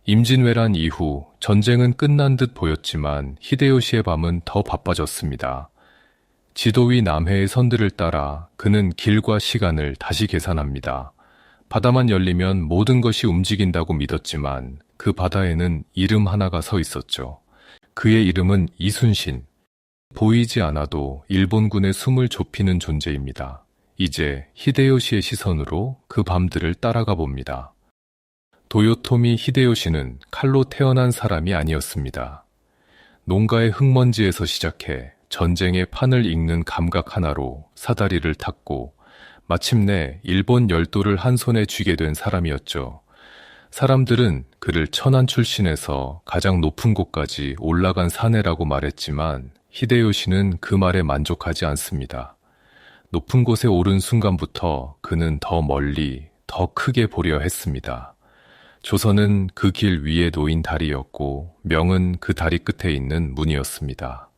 임진왜란 이후 전쟁은 끝난 듯 보였지만 히데요시의 밤은 더 바빠졌습니다. 지도 위 남해의 선들을 따라 그는 길과 시간을 다시 계산합니다. 바다만 열리면 모든 것이 움직인다고 믿었지만 그 바다에는 이름 하나가 서 있었죠. 그의 이름은 이순신. 보이지 않아도 일본군의 숨을 좁히는 존재입니다. 이제 히데요시의 시선으로 그 밤들을 따라가 봅니다. 도요토미 히데요시는 칼로 태어난 사람이 아니었습니다. 농가의 흙먼지에서 시작해 전쟁의 판을 읽는 감각 하나로 사다리를 탔고 마침내 일본 열도를 한 손에 쥐게 된 사람이었죠. 사람들은 그를 천안 출신에서 가장 높은 곳까지 올라간 사내라고 말했지만 히데요시는 그 말에 만족하지 않습니다. 높은 곳에 오른 순간부터 그는 더 멀리, 더 크게 보려 했습니다. 조선은 그 길 위에 놓인 다리였고 명은 그 다리 끝에 있는 문이었습니다.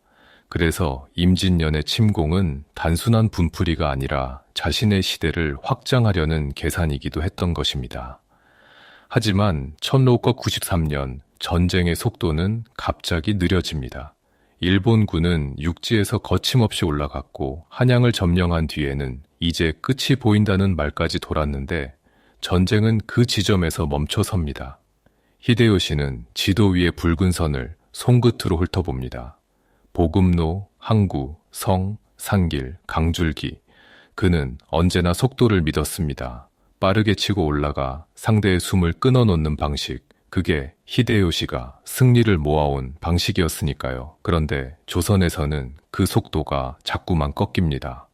그래서 임진년의 침공은 단순한 분풀이가 아니라 자신의 시대를 확장하려는 계산이기도 했던 것입니다. 하지만 1693년 전쟁의 속도는 갑자기 느려집니다. 일본군은 육지에서 거침없이 올라갔고 한양을 점령한 뒤에는 이제 끝이 보인다는 말까지 돌았는데 전쟁은 그 지점에서 멈춰섭니다. 히데요시는 지도 위의 붉은 선을 손끝으로 훑어봅니다. 보급로, 항구, 성, 산길, 강줄기. 그는 언제나 속도를 믿었습니다. 빠르게 치고 올라가 상대의 숨을 끊어놓는 방식. 그게 히데요시가 승리를 모아온 방식이었으니까요. 그런데 조선에서는 그 속도가 자꾸만 꺾입니다.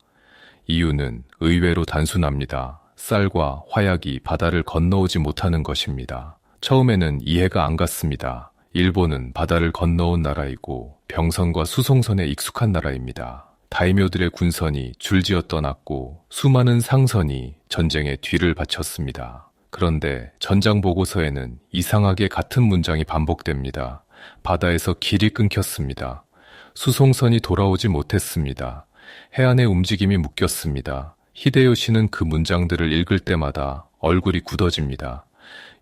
이유는 의외로 단순합니다. 쌀과 화약이 바다를 건너오지 못하는 것입니다. 처음에는 이해가 안 갔습니다. 일본은 바다를 건너온 나라이고 병선과 수송선에 익숙한 나라입니다. 다이묘들의 군선이 줄지어 떠났고 수많은 상선이 전쟁에 뒤를 바쳤습니다. 그런데 전장 보고서에는 이상하게 같은 문장이 반복됩니다. 바다에서 길이 끊겼습니다. 수송선이 돌아오지 못했습니다. 해안의 움직임이 묶였습니다. 히데요시는 그 문장들을 읽을 때마다 얼굴이 굳어집니다.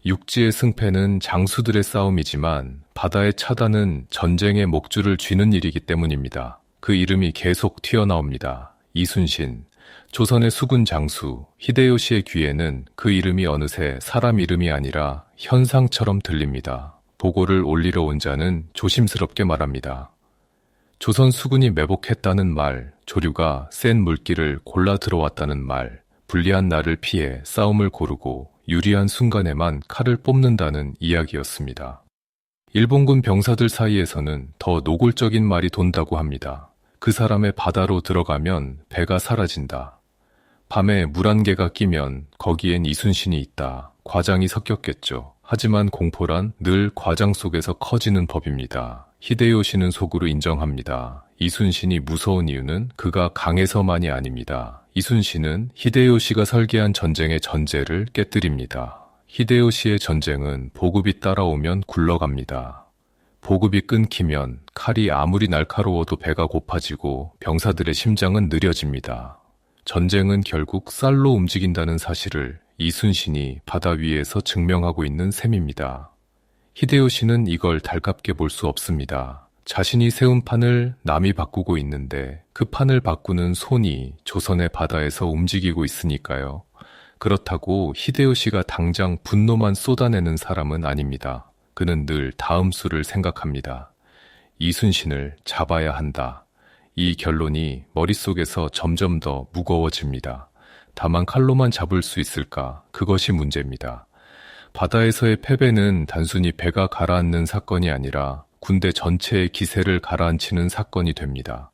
육지의 승패는 장수들의 싸움이지만 바다의 차단은 전쟁의 목줄을 쥐는 일이기 때문입니다. 그 이름이 계속 튀어나옵니다. 이순신. 조선의 수군 장수 히데요시의 귀에는 그 이름이 어느새 사람 이름이 아니라 현상처럼 들립니다. 보고를 올리러 온 자는 조심스럽게 말합니다. 조선 수군이 매복했다는 말, 조류가 센 물길을 골라 들어왔다는 말, 불리한 날을 피해 싸움을 고르고 유리한 순간에만 칼을 뽑는다는 이야기였습니다. 일본군 병사들 사이에서는 더 노골적인 말이 돈다고 합니다. 그 사람의 바다로 들어가면 배가 사라진다. 밤에 물 한 개가 끼면 거기엔 이순신이 있다. 과장이 섞였겠죠. 하지만 공포란 늘 과장 속에서 커지는 법입니다. 히데요시는 속으로 인정합니다. 이순신이 무서운 이유는 그가 강해서만이 아닙니다. 이순신은 히데요시가 설계한 전쟁의 전제를 깨뜨립니다. 히데요시의 전쟁은 보급이 따라오면 굴러갑니다. 보급이 끊기면 칼이 아무리 날카로워도 배가 고파지고 병사들의 심장은 느려집니다. 전쟁은 결국 쌀로 움직인다는 사실을 이순신이 바다 위에서 증명하고 있는 셈입니다. 히데요시는 이걸 달갑게 볼 수 없습니다. 자신이 세운 판을 남이 바꾸고 있는데 그 판을 바꾸는 손이 조선의 바다에서 움직이고 있으니까요. 그렇다고 히데요시가 당장 분노만 쏟아내는 사람은 아닙니다. 그는 늘 다음 수를 생각합니다. 이순신을 잡아야 한다. 이 결론이 머릿속에서 점점 더 무거워집니다. 다만 칼로만 잡을 수 있을까? 그것이 문제입니다. 바다에서의 패배는 단순히 배가 가라앉는 사건이 아니라 군대 전체의 기세를 가라앉히는 사건이 됩니다.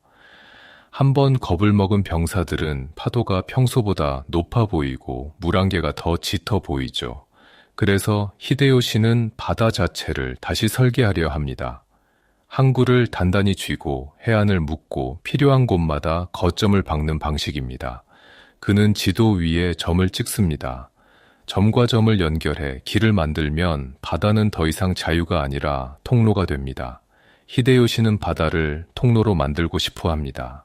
한번 겁을 먹은 병사들은 파도가 평소보다 높아 보이고 물안개가 더 짙어 보이죠. 그래서 히데요시는 바다 자체를 다시 설계하려 합니다. 항구를 단단히 쥐고 해안을 묶고 필요한 곳마다 거점을 박는 방식입니다. 그는 지도 위에 점을 찍습니다. 점과 점을 연결해 길을 만들면 바다는 더 이상 자유가 아니라 통로가 됩니다. 히데요시는 바다를 통로로 만들고 싶어 합니다.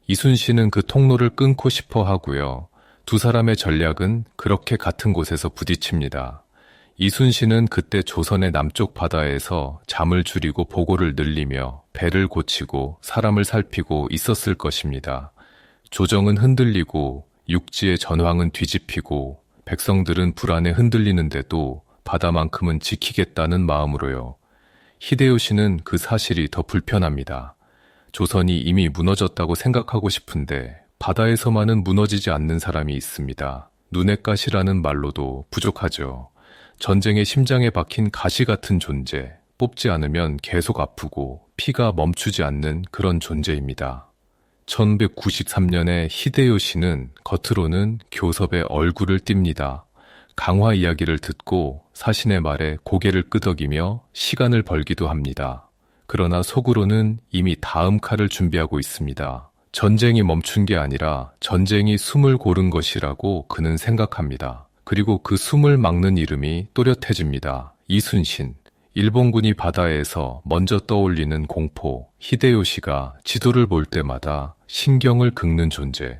이순신은 그 통로를 끊고 싶어 하고요. 두 사람의 전략은 그렇게 같은 곳에서 부딪힙니다. 이순신은 그때 조선의 남쪽 바다에서 잠을 줄이고 보고를 늘리며 배를 고치고 사람을 살피고 있었을 것입니다. 조정은 흔들리고 육지의 전황은 뒤집히고 백성들은 불안에 흔들리는데도 바다만큼은 지키겠다는 마음으로요. 히데요시는 그 사실이 더 불편합니다. 조선이 이미 무너졌다고 생각하고 싶은데 바다에서만은 무너지지 않는 사람이 있습니다. 눈의 가시라는 말로도 부족하죠. 전쟁의 심장에 박힌 가시 같은 존재, 뽑지 않으면 계속 아프고 피가 멈추지 않는 그런 존재입니다. 1193년에 히데요시는 겉으로는 교섭의 얼굴을 띱니다. 강화 이야기를 듣고 사신의 말에 고개를 끄덕이며 시간을 벌기도 합니다. 그러나 속으로는 이미 다음 칼을 준비하고 있습니다. 전쟁이 멈춘 게 아니라 전쟁이 숨을 고른 것이라고 그는 생각합니다. 그리고 그 숨을 막는 이름이 또렷해집니다. 이순신. 일본군이 바다에서 먼저 떠올리는 공포, 히데요시가 지도를 볼 때마다 신경을 긁는 존재.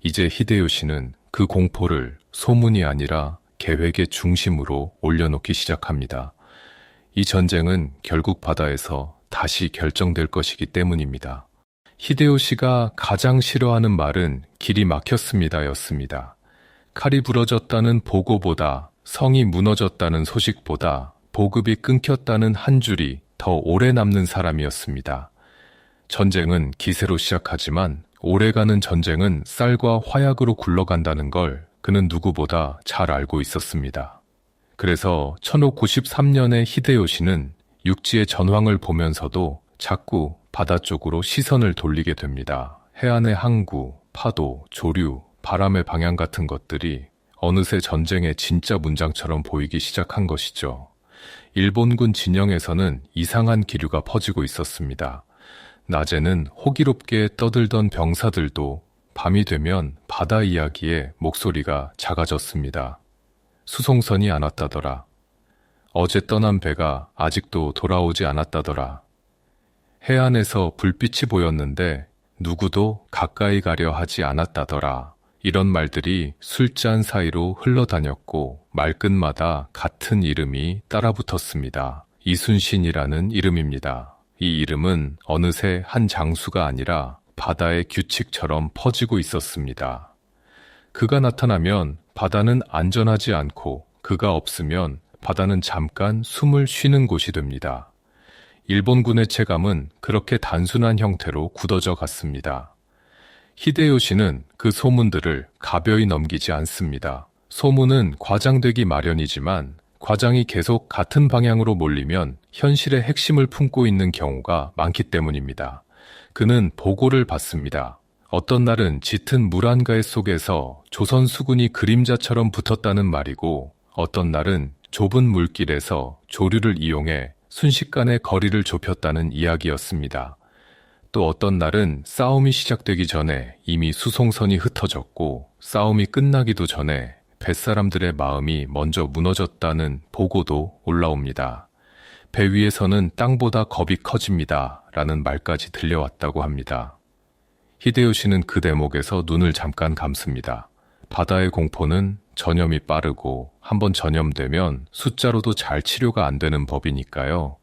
이제 히데요시는 그 공포를 소문이 아니라 계획의 중심으로 올려놓기 시작합니다. 이 전쟁은 결국 바다에서 다시 결정될 것이기 때문입니다. 히데요시가 가장 싫어하는 말은 길이 막혔습니다 였습니다. 칼이 부러졌다는 보고보다 성이 무너졌다는 소식보다 보급이 끊겼다는 한 줄이 더 오래 남는 사람이었습니다. 전쟁은 기세로 시작하지만 오래가는 전쟁은 쌀과 화약으로 굴러간다는 걸 그는 누구보다 잘 알고 있었습니다. 그래서 1593년에 히데요시는 육지의 전황을 보면서도 자꾸 바다 쪽으로 시선을 돌리게 됩니다. 해안의 항구, 파도, 조류, 바람의 방향 같은 것들이 어느새 전쟁의 진짜 문장처럼 보이기 시작한 것이죠. 일본군 진영에서는 이상한 기류가 퍼지고 있었습니다. 낮에는 호기롭게 떠들던 병사들도 밤이 되면 바다 이야기에 목소리가 작아졌습니다. 수송선이 안 왔다더라. 어제 떠난 배가 아직도 돌아오지 않았다더라. 해안에서 불빛이 보였는데 누구도 가까이 가려 하지 않았다더라. 이런 말들이 술잔 사이로 흘러다녔고 말끝마다 같은 이름이 따라붙었습니다. 이순신이라는 이름입니다. 이 이름은 어느새 한 장수가 아니라 바다의 규칙처럼 퍼지고 있었습니다. 그가 나타나면 바다는 안전하지 않고 그가 없으면 바다는 잠깐 숨을 쉬는 곳이 됩니다. 일본군의 체감은 그렇게 단순한 형태로 굳어져 갔습니다. 히데요시는 그 소문들을 가벼이 넘기지 않습니다. 소문은 과장되기 마련이지만 과장이 계속 같은 방향으로 몰리면 현실의 핵심을 품고 있는 경우가 많기 때문입니다. 그는 보고를 받습니다. 어떤 날은 짙은 물 한가해 속에서 조선 수군이 그림자처럼 붙었다는 말이고 어떤 날은 좁은 물길에서 조류를 이용해 순식간에 거리를 좁혔다는 이야기였습니다. 또 어떤 날은 싸움이 시작되기 전에 이미 수송선이 흩어졌고 싸움이 끝나기도 전에 뱃사람들의 마음이 먼저 무너졌다는 보고도 올라옵니다. 배 위에서는 땅보다 겁이 커집니다. 라는 말까지 들려왔다고 합니다. 히데요시는 그 대목에서 눈을 잠깐 감습니다. 바다의 공포는 전염이 빠르고 한번 전염되면 숫자로도 잘 치료가 안 되는 법이니까요.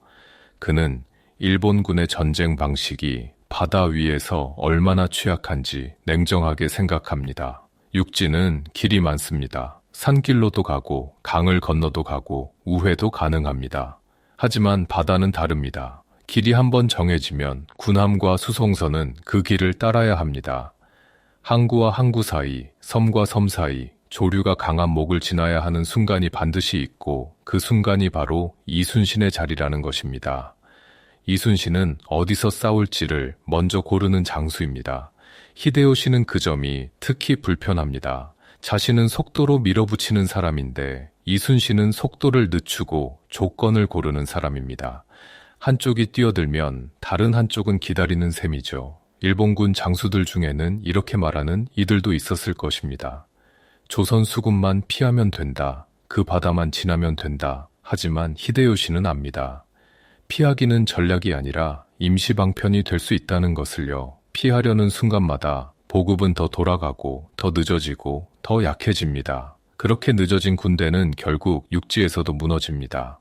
그는 일본군의 전쟁 방식이 바다 위에서 얼마나 취약한지 냉정하게 생각합니다. 육지는 길이 많습니다. 산길로도 가고 강을 건너도 가고 우회도 가능합니다. 하지만 바다는 다릅니다. 길이 한번 정해지면 군함과 수송선은 그 길을 따라야 합니다. 항구와 항구 사이, 섬과 섬 사이, 조류가 강한 목을 지나야 하는 순간이 반드시 있고 그 순간이 바로 이순신의 자리라는 것입니다. 이순신은 어디서 싸울지를 먼저 고르는 장수입니다. 히데요시는 그 점이 특히 불편합니다. 자신은 속도로 밀어붙이는 사람인데 이순신은 속도를 늦추고 조건을 고르는 사람입니다. 한쪽이 뛰어들면 다른 한쪽은 기다리는 셈이죠. 일본군 장수들 중에는 이렇게 말하는 이들도 있었을 것입니다. 조선 수군만 피하면 된다. 그 바다만 지나면 된다. 하지만 히데요시는 압니다. 피하기는 전략이 아니라 임시방편이 될 수 있다는 것을요. 피하려는 순간마다 보급은 더 돌아가고 더 늦어지고 더 약해집니다. 그렇게 늦어진 군대는 결국 육지에서도 무너집니다.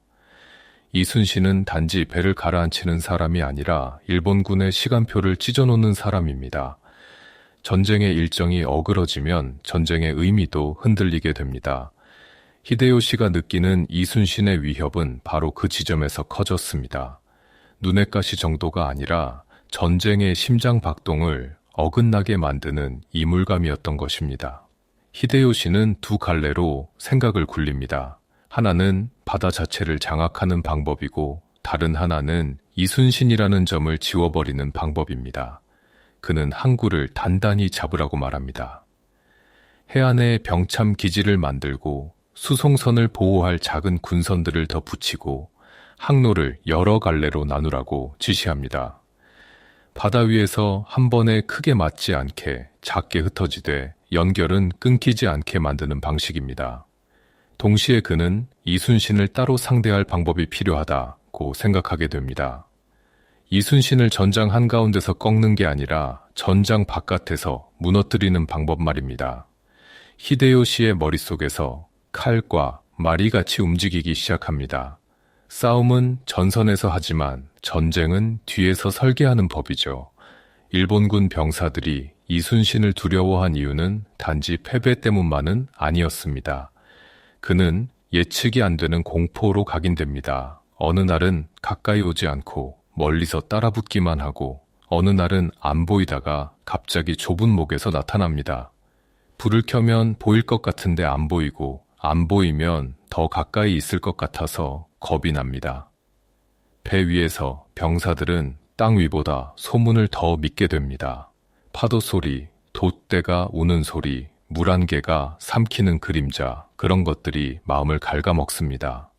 이순신은 단지 배를 가라앉히는 사람이 아니라 일본군의 시간표를 찢어놓는 사람입니다. 전쟁의 일정이 어그러지면 전쟁의 의미도 흔들리게 됩니다. 히데요시가 느끼는 이순신의 위협은 바로 그 지점에서 커졌습니다. 눈엣 가시 정도가 아니라 전쟁의 심장 박동을 어긋나게 만드는 이물감이었던 것입니다. 히데요시는 두 갈래로 생각을 굴립니다. 하나는 바다 자체를 장악하는 방법이고 다른 하나는 이순신이라는 점을 지워버리는 방법입니다. 그는 항구를 단단히 잡으라고 말합니다. 해안에 병참 기지를 만들고 수송선을 보호할 작은 군선들을 더 붙이고 항로를 여러 갈래로 나누라고 지시합니다. 바다 위에서 한 번에 크게 맞지 않게 작게 흩어지되 연결은 끊기지 않게 만드는 방식입니다. 동시에 그는 이순신을 따로 상대할 방법이 필요하다고 생각하게 됩니다. 이순신을 전장 한가운데서 꺾는 게 아니라 전장 바깥에서 무너뜨리는 방법 말입니다. 히데요시의 머릿속에서 칼과 말이 같이 움직이기 시작합니다. 싸움은 전선에서 하지만 전쟁은 뒤에서 설계하는 법이죠. 일본군 병사들이 이순신을 두려워한 이유는 단지 패배 때문만은 아니었습니다. 그는 예측이 안 되는 공포로 각인됩니다. 어느 날은 가까이 오지 않고 멀리서 따라붙기만 하고 어느 날은 안 보이다가 갑자기 좁은 목에서 나타납니다. 불을 켜면 보일 것 같은데 안 보이고 안 보이면 더 가까이 있을 것 같아서 겁이 납니다. 배 위에서 병사들은 땅 위보다 소문을 더 믿게 됩니다. 파도 소리, 돛대가 우는 소리, 물 한 개가 삼키는 그림자, 그런 것들이 마음을 갉아먹습니다.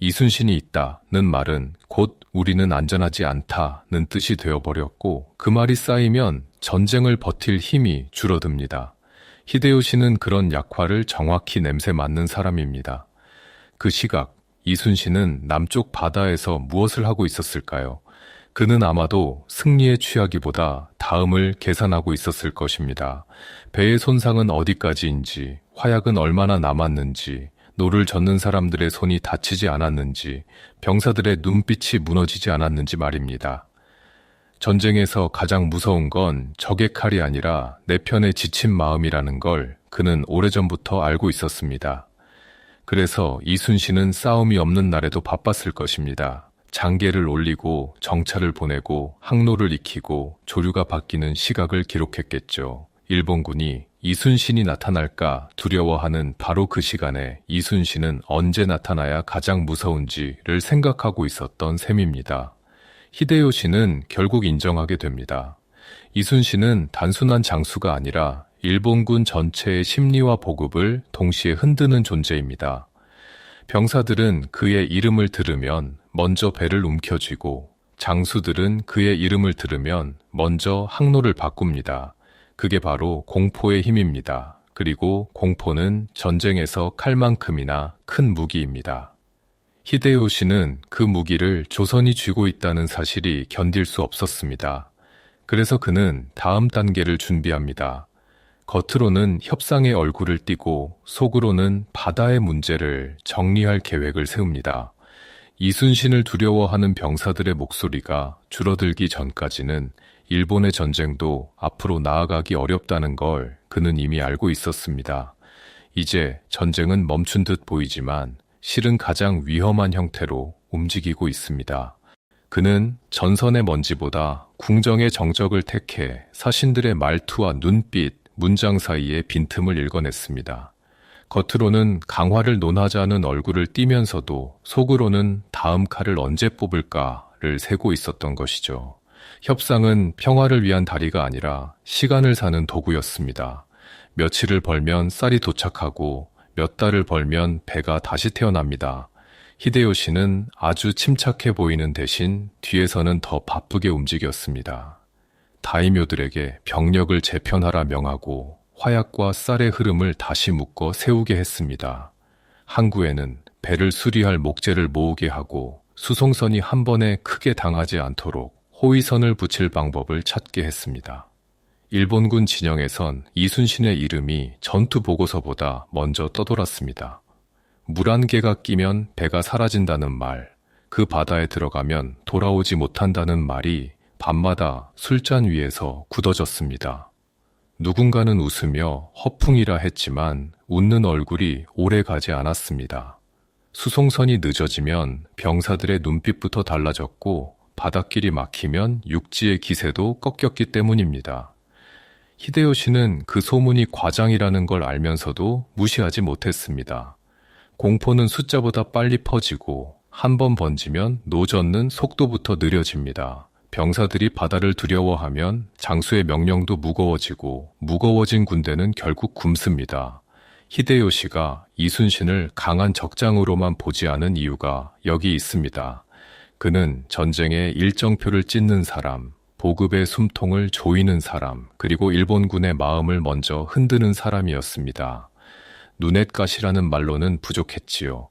이순신이 있다는 말은 곧 우리는 안전하지 않다는 뜻이 되어버렸고 그 말이 쌓이면 전쟁을 버틸 힘이 줄어듭니다. 히데요시는 그런 약화를 정확히 냄새 맡는 사람입니다. 그 시각, 이순신은 남쪽 바다에서 무엇을 하고 있었을까요? 그는 아마도 승리에 취하기보다 다음을 계산하고 있었을 것입니다. 배의 손상은 어디까지인지, 화약은 얼마나 남았는지, 노를 젓는 사람들의 손이 다치지 않았는지, 병사들의 눈빛이 무너지지 않았는지 말입니다. 전쟁에서 가장 무서운 건 적의 칼이 아니라 내 편에 지친 마음이라는 걸 그는 오래전부터 알고 있었습니다. 그래서 이순신은 싸움이 없는 날에도 바빴을 것입니다. 장계를 올리고 정찰을 보내고 항로를 익히고 조류가 바뀌는 시각을 기록했겠죠. 일본군이 이순신이 나타날까 두려워하는 바로 그 시간에 이순신은 언제 나타나야 가장 무서운지를 생각하고 있었던 셈입니다. 히데요시는 결국 인정하게 됩니다. 이순신은 단순한 장수가 아니라 일본군 전체의 심리와 보급을 동시에 흔드는 존재입니다. 병사들은 그의 이름을 들으면 먼저 배를 움켜쥐고 장수들은 그의 이름을 들으면 먼저 항로를 바꿉니다. 그게 바로 공포의 힘입니다. 그리고 공포는 전쟁에서 칼만큼이나 큰 무기입니다. 히데요시는 그 무기를 조선이 쥐고 있다는 사실이 견딜 수 없었습니다. 그래서 그는 다음 단계를 준비합니다. 겉으로는 협상의 얼굴을 띠고 속으로는 바다의 문제를 정리할 계획을 세웁니다. 이순신을 두려워하는 병사들의 목소리가 줄어들기 전까지는 일본의 전쟁도 앞으로 나아가기 어렵다는 걸 그는 이미 알고 있었습니다. 이제 전쟁은 멈춘 듯 보이지만 실은 가장 위험한 형태로 움직이고 있습니다. 그는 전선의 먼지보다 궁정의 정적을 택해 사신들의 말투와 눈빛, 문장 사이에 빈틈을 읽어냈습니다. 겉으로는 강화를 논하자는 얼굴을 띠면서도 속으로는 다음 칼을 언제 뽑을까를 세고 있었던 것이죠. 협상은 평화를 위한 다리가 아니라 시간을 사는 도구였습니다. 며칠을 벌면 쌀이 도착하고 몇 달을 벌면 배가 다시 태어납니다. 히데요시는 아주 침착해 보이는 대신 뒤에서는 더 바쁘게 움직였습니다. 다이묘들에게 병력을 재편하라 명하고 화약과 쌀의 흐름을 다시 묶어 세우게 했습니다. 항구에는 배를 수리할 목재를 모으게 하고 수송선이 한 번에 크게 당하지 않도록 호위선을 붙일 방법을 찾게 했습니다. 일본군 진영에선 이순신의 이름이 전투 보고서보다 먼저 떠돌았습니다. 물 한 개가 끼면 배가 사라진다는 말, 그 바다에 들어가면 돌아오지 못한다는 말이 밤마다 술잔 위에서 굳어졌습니다. 누군가는 웃으며 허풍이라 했지만 웃는 얼굴이 오래 가지 않았습니다. 수송선이 늦어지면 병사들의 눈빛부터 달라졌고 바닷길이 막히면 육지의 기세도 꺾였기 때문입니다. 히데요시는 그 소문이 과장이라는 걸 알면서도 무시하지 못했습니다. 공포는 숫자보다 빨리 퍼지고 한 번 번지면 노젓는 속도부터 느려집니다. 병사들이 바다를 두려워하면 장수의 명령도 무거워지고 무거워진 군대는 결국 굶습니다. 히데요시가 이순신을 강한 적장으로만 보지 않은 이유가 여기 있습니다. 그는 전쟁에 일정표를 찢는 사람, 보급의 숨통을 조이는 사람, 그리고 일본군의 마음을 먼저 흔드는 사람이었습니다. 누엣갓이라는 말로는 부족했지요.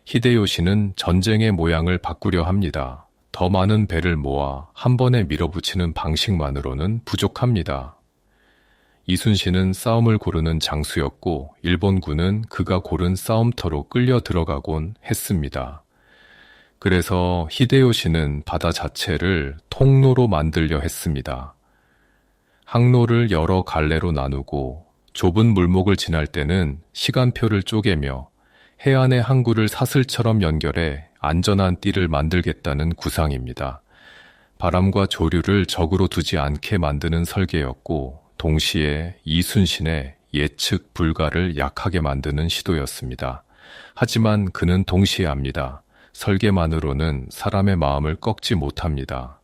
히데요시는 전쟁의 모양을 바꾸려 합니다. 더 많은 배를 모아 한 번에 밀어붙이는 방식만으로는 부족합니다. 이순신은 싸움을 고르는 장수였고 일본군은 그가 고른 싸움터로 끌려 들어가곤 했습니다. 그래서 히데요시는 바다 자체를 통로로 만들려 했습니다. 항로를 여러 갈래로 나누고 좁은 물목을 지날 때는 시간표를 쪼개며 해안의 항구를 사슬처럼 연결해 안전한 띠를 만들겠다는 구상입니다. 바람과 조류를 적으로 두지 않게 만드는 설계였고 동시에 이순신의 예측 불가를 약하게 만드는 시도였습니다. 하지만 그는 동시에 압니다. 설계만으로는 사람의 마음을 꺾지 못합니다.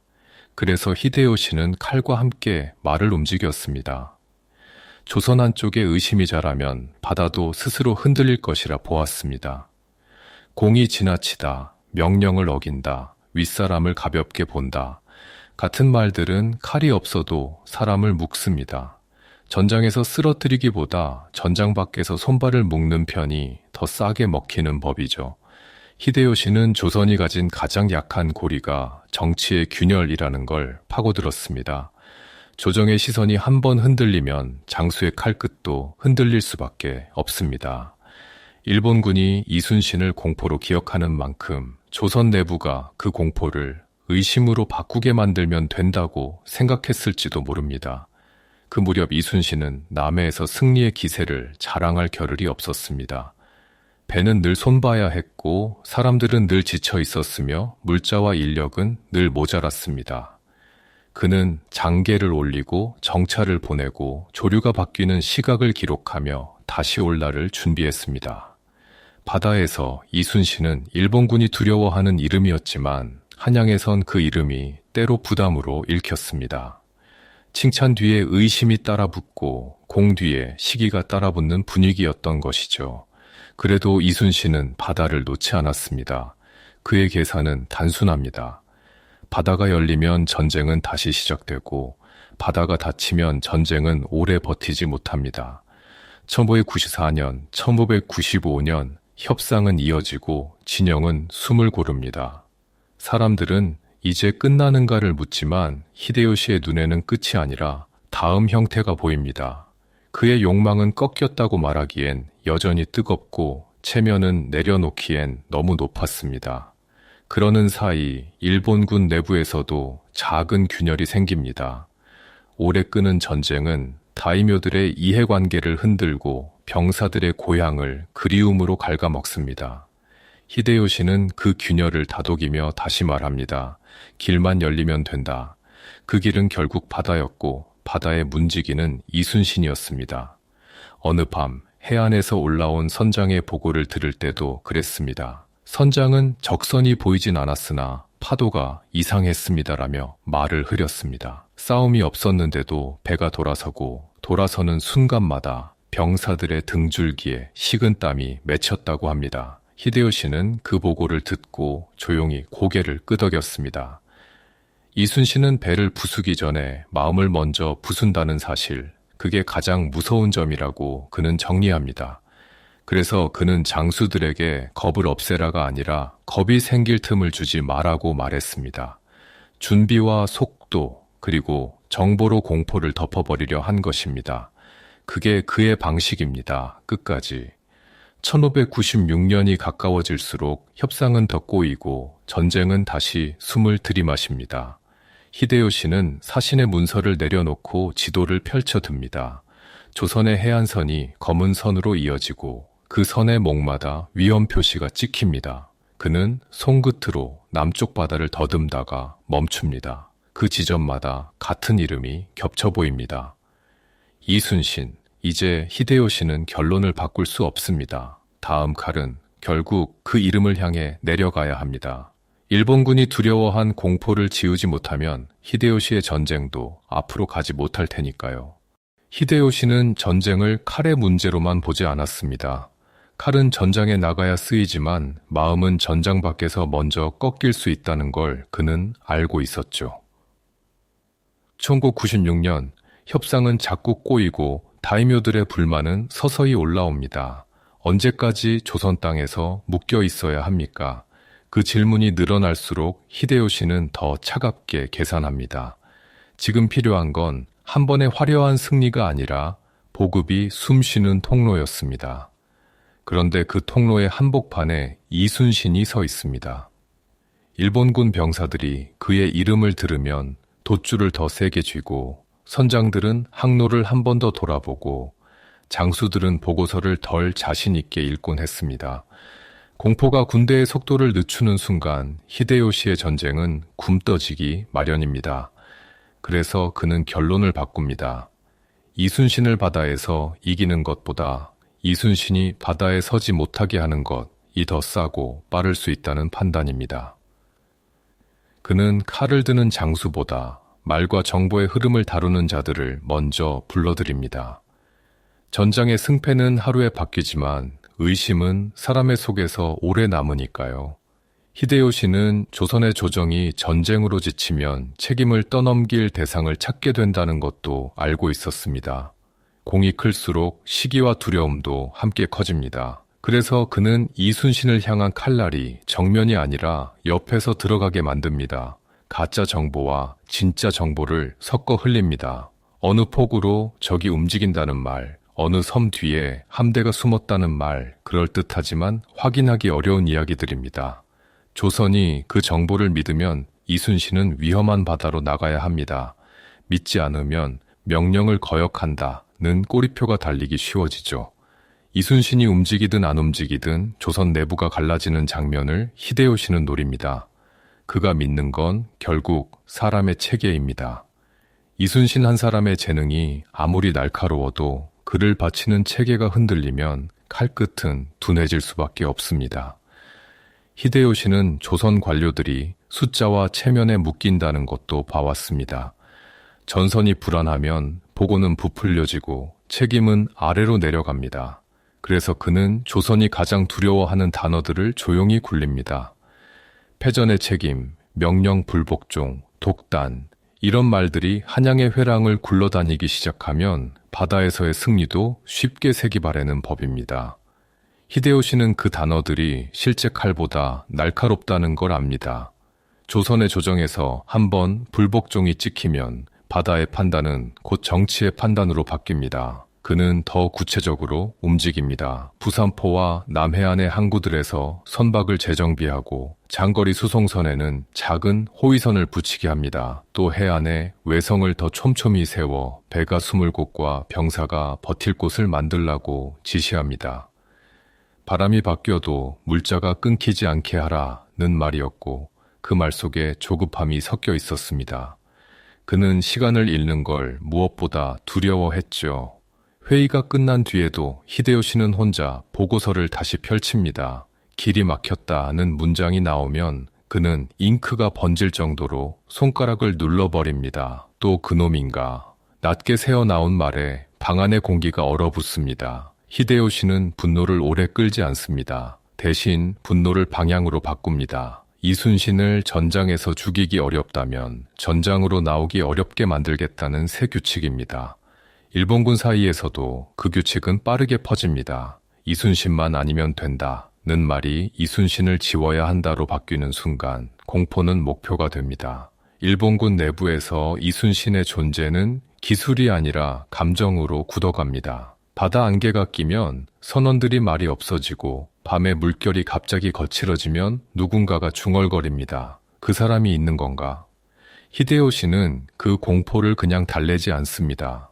그래서 히데요시는 칼과 함께 말을 움직였습니다. 조선 한쪽에 의심이 자라면 바다도 스스로 흔들릴 것이라 보았습니다. 공이 지나치다, 명령을 어긴다, 윗사람을 가볍게 본다. 같은 말들은 칼이 없어도 사람을 묶습니다. 전장에서 쓰러뜨리기보다 전장 밖에서 손발을 묶는 편이 더 싸게 먹히는 법이죠. 히데요시는 조선이 가진 가장 약한 고리가 정치의 균열이라는 걸 파고들었습니다. 조정의 시선이 한 번 흔들리면 장수의 칼끝도 흔들릴 수밖에 없습니다. 일본군이 이순신을 공포로 기억하는 만큼 조선 내부가 그 공포를 의심으로 바꾸게 만들면 된다고 생각했을지도 모릅니다. 그 무렵 이순신은 남해에서 승리의 기세를 자랑할 겨를이 없었습니다. 배는 늘 손봐야 했고 사람들은 늘 지쳐 있었으며 물자와 인력은 늘 모자랐습니다. 그는 장계를 올리고 정찰을 보내고 조류가 바뀌는 시각을 기록하며 다시 올 날을 준비했습니다. 바다에서 이순신은 일본군이 두려워하는 이름이었지만 한양에선 그 이름이 때로 부담으로 읽혔습니다. 칭찬 뒤에 의심이 따라붙고 공 뒤에 시기가 따라붙는 분위기였던 것이죠. 그래도 이순신은 바다를 놓지 않았습니다. 그의 계산은 단순합니다. 바다가 열리면 전쟁은 다시 시작되고 바다가 닫히면 전쟁은 오래 버티지 못합니다. 1594년, 1595년 협상은 이어지고 진영은 숨을 고릅니다. 사람들은 이제 끝나는가를 묻지만 히데요시의 눈에는 끝이 아니라 다음 형태가 보입니다. 그의 욕망은 꺾였다고 말하기엔 여전히 뜨겁고 체면은 내려놓기엔 너무 높았습니다. 그러는 사이 일본군 내부에서도 작은 균열이 생깁니다. 오래 끄는 전쟁은 다이묘들의 이해관계를 흔들고 병사들의 고향을 그리움으로 갉아먹습니다. 히데요시는 그 균열을 다독이며 다시 말합니다. 길만 열리면 된다. 그 길은 결국 바다였고 바다의 문지기는 이순신이었습니다. 어느 밤 해안에서 올라온 선장의 보고를 들을 때도 그랬습니다. 선장은 적선이 보이진 않았으나 파도가 이상했습니다라며 말을 흐렸습니다. 싸움이 없었는데도 배가 돌아서고 돌아서는 순간마다 병사들의 등줄기에 식은땀이 맺혔다고 합니다. 히데요시는 그 보고를 듣고 조용히 고개를 끄덕였습니다. 이순신은 배를 부수기 전에 마음을 먼저 부순다는 사실, 그게 가장 무서운 점이라고 그는 정리합니다. 그래서 그는 장수들에게 겁을 없애라가 아니라 겁이 생길 틈을 주지 말라고 말했습니다. 준비와 속도, 그리고 정보로 공포를 덮어버리려 한 것입니다. 그게 그의 방식입니다. 끝까지. 1596년이 가까워질수록 협상은 더 꼬이고 전쟁은 다시 숨을 들이마십니다. 히데요시는 사신의 문서를 내려놓고 지도를 펼쳐듭니다. 조선의 해안선이 검은 선으로 이어지고 그 선의 목마다 위험 표시가 찍힙니다. 그는 손끝으로 남쪽 바다를 더듬다가 멈춥니다. 그 지점마다 같은 이름이 겹쳐 보입니다. 이순신, 이제 히데요시는 결론을 바꿀 수 없습니다. 다음 칼은 결국 그 이름을 향해 내려가야 합니다. 일본군이 두려워한 공포를 지우지 못하면 히데요시의 전쟁도 앞으로 가지 못할 테니까요. 히데요시는 전쟁을 칼의 문제로만 보지 않았습니다. 칼은 전장에 나가야 쓰이지만 마음은 전장 밖에서 먼저 꺾일 수 있다는 걸 그는 알고 있었죠. 1996년 협상은 자꾸 꼬이고 다이묘들의 불만은 서서히 올라옵니다. 언제까지 조선 땅에서 묶여 있어야 합니까? 그 질문이 늘어날수록 히데요시는 더 차갑게 계산합니다. 지금 필요한 건 한 번의 화려한 승리가 아니라 보급이 숨쉬는 통로였습니다. 그런데 그 통로의 한복판에 이순신이 서 있습니다. 일본군 병사들이 그의 이름을 들으면 돛줄을 더 세게 쥐고 선장들은 항로를 한 번 더 돌아보고 장수들은 보고서를 덜 자신 있게 읽곤 했습니다. 공포가 군대의 속도를 늦추는 순간 히데요시의 전쟁은 굼떠지기 마련입니다. 그래서 그는 결론을 바꿉니다. 이순신을 바다에서 이기는 것보다 이순신이 바다에 서지 못하게 하는 것이 더 싸고 빠를 수 있다는 판단입니다. 그는 칼을 드는 장수보다 말과 정보의 흐름을 다루는 자들을 먼저 불러들입니다. 전장의 승패는 하루에 바뀌지만 의심은 사람의 속에서 오래 남으니까요. 히데요시는 조선의 조정이 전쟁으로 지치면 책임을 떠넘길 대상을 찾게 된다는 것도 알고 있었습니다. 공이 클수록 시기와 두려움도 함께 커집니다. 그래서 그는 이순신을 향한 칼날이 정면이 아니라 옆에서 들어가게 만듭니다. 가짜 정보와 진짜 정보를 섞어 흘립니다. 어느 폭우로 적이 움직인다는 말, 어느 섬 뒤에 함대가 숨었다는 말, 그럴듯하지만 확인하기 어려운 이야기들입니다. 조선이 그 정보를 믿으면 이순신은 위험한 바다로 나가야 합니다. 믿지 않으면 명령을 거역한다는 꼬리표가 달리기 쉬워지죠. 이순신이 움직이든 안 움직이든 조선 내부가 갈라지는 장면을 히데요시는 노립니다. 그가 믿는 건 결국 사람의 체계입니다. 이순신 한 사람의 재능이 아무리 날카로워도 그를 바치는 체계가 흔들리면 칼끝은 둔해질 수밖에 없습니다. 히데요시는 조선 관료들이 숫자와 체면에 묶인다는 것도 봐왔습니다. 전선이 불안하면 보고는 부풀려지고 책임은 아래로 내려갑니다. 그래서 그는 조선이 가장 두려워하는 단어들을 조용히 굴립니다. 패전의 책임, 명령 불복종, 독단, 이런 말들이 한양의 회랑을 굴러다니기 시작하면 바다에서의 승리도 쉽게 새기 바라는 법입니다. 히데요시는 그 단어들이 실제 칼보다 날카롭다는 걸 압니다. 조선의 조정에서 한번 불복종이 찍히면 바다의 판단은 곧 정치의 판단으로 바뀝니다. 그는 더 구체적으로 움직입니다. 부산포와 남해안의 항구들에서 선박을 재정비하고 장거리 수송선에는 작은 호위선을 붙이게 합니다. 또 해안에 외성을 더 촘촘히 세워 배가 숨을 곳과 병사가 버틸 곳을 만들라고 지시합니다. 바람이 바뀌어도 물자가 끊기지 않게 하라는 말이었고 그 말 속에 조급함이 섞여 있었습니다. 그는 시간을 잃는 걸 무엇보다 두려워했죠. 회의가 끝난 뒤에도 히데요시는 혼자 보고서를 다시 펼칩니다. 길이 막혔다는 문장이 나오면 그는 잉크가 번질 정도로 손가락을 눌러버립니다. 또 그놈인가. 낮게 새어나온 말에 방 안의 공기가 얼어붙습니다. 히데요시는 분노를 오래 끌지 않습니다. 대신 분노를 방향으로 바꿉니다. 이순신을 전장에서 죽이기 어렵다면 전장으로 나오기 어렵게 만들겠다는 새 규칙입니다. 일본군 사이에서도 그 규칙은 빠르게 퍼집니다. 이순신만 아니면 된다는 말이 이순신을 지워야 한다로 바뀌는 순간 공포는 목표가 됩니다. 일본군 내부에서 이순신의 존재는 기술이 아니라 감정으로 굳어갑니다. 바다 안개가 끼면 선원들이 말이 없어지고 밤에 물결이 갑자기 거칠어지면 누군가가 중얼거립니다. 그 사람이 있는 건가? 히데요시는 그 공포를 그냥 달래지 않습니다.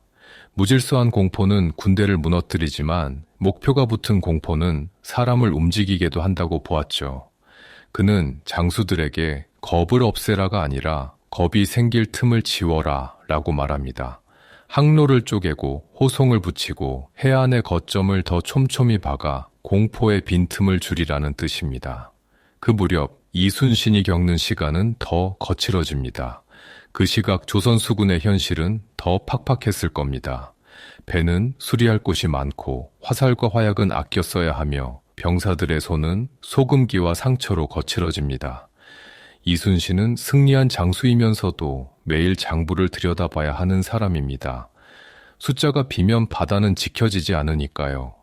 무질서한 공포는 군대를 무너뜨리지만 목표가 붙은 공포는 사람을 움직이게도 한다고 보았죠. 그는 장수들에게 겁을 없애라가 아니라 겁이 생길 틈을 지워라 라고 말합니다. 항로를 쪼개고 호송을 붙이고 해안의 거점을 더 촘촘히 박아 공포의 빈틈을 줄이라는 뜻입니다. 그 무렵 이순신이 겪는 시간은 더 거칠어집니다. 그 시각 조선 수군의 현실은 더 팍팍했을 겁니다. 배는 수리할 곳이 많고 화살과 화약은 아껴 써야 하며 병사들의 손은 소금기와 상처로 거칠어집니다. 이순신은 승리한 장수이면서도 매일 장부를 들여다봐야 하는 사람입니다. 숫자가 비면 바다는 지켜지지 않으니까요.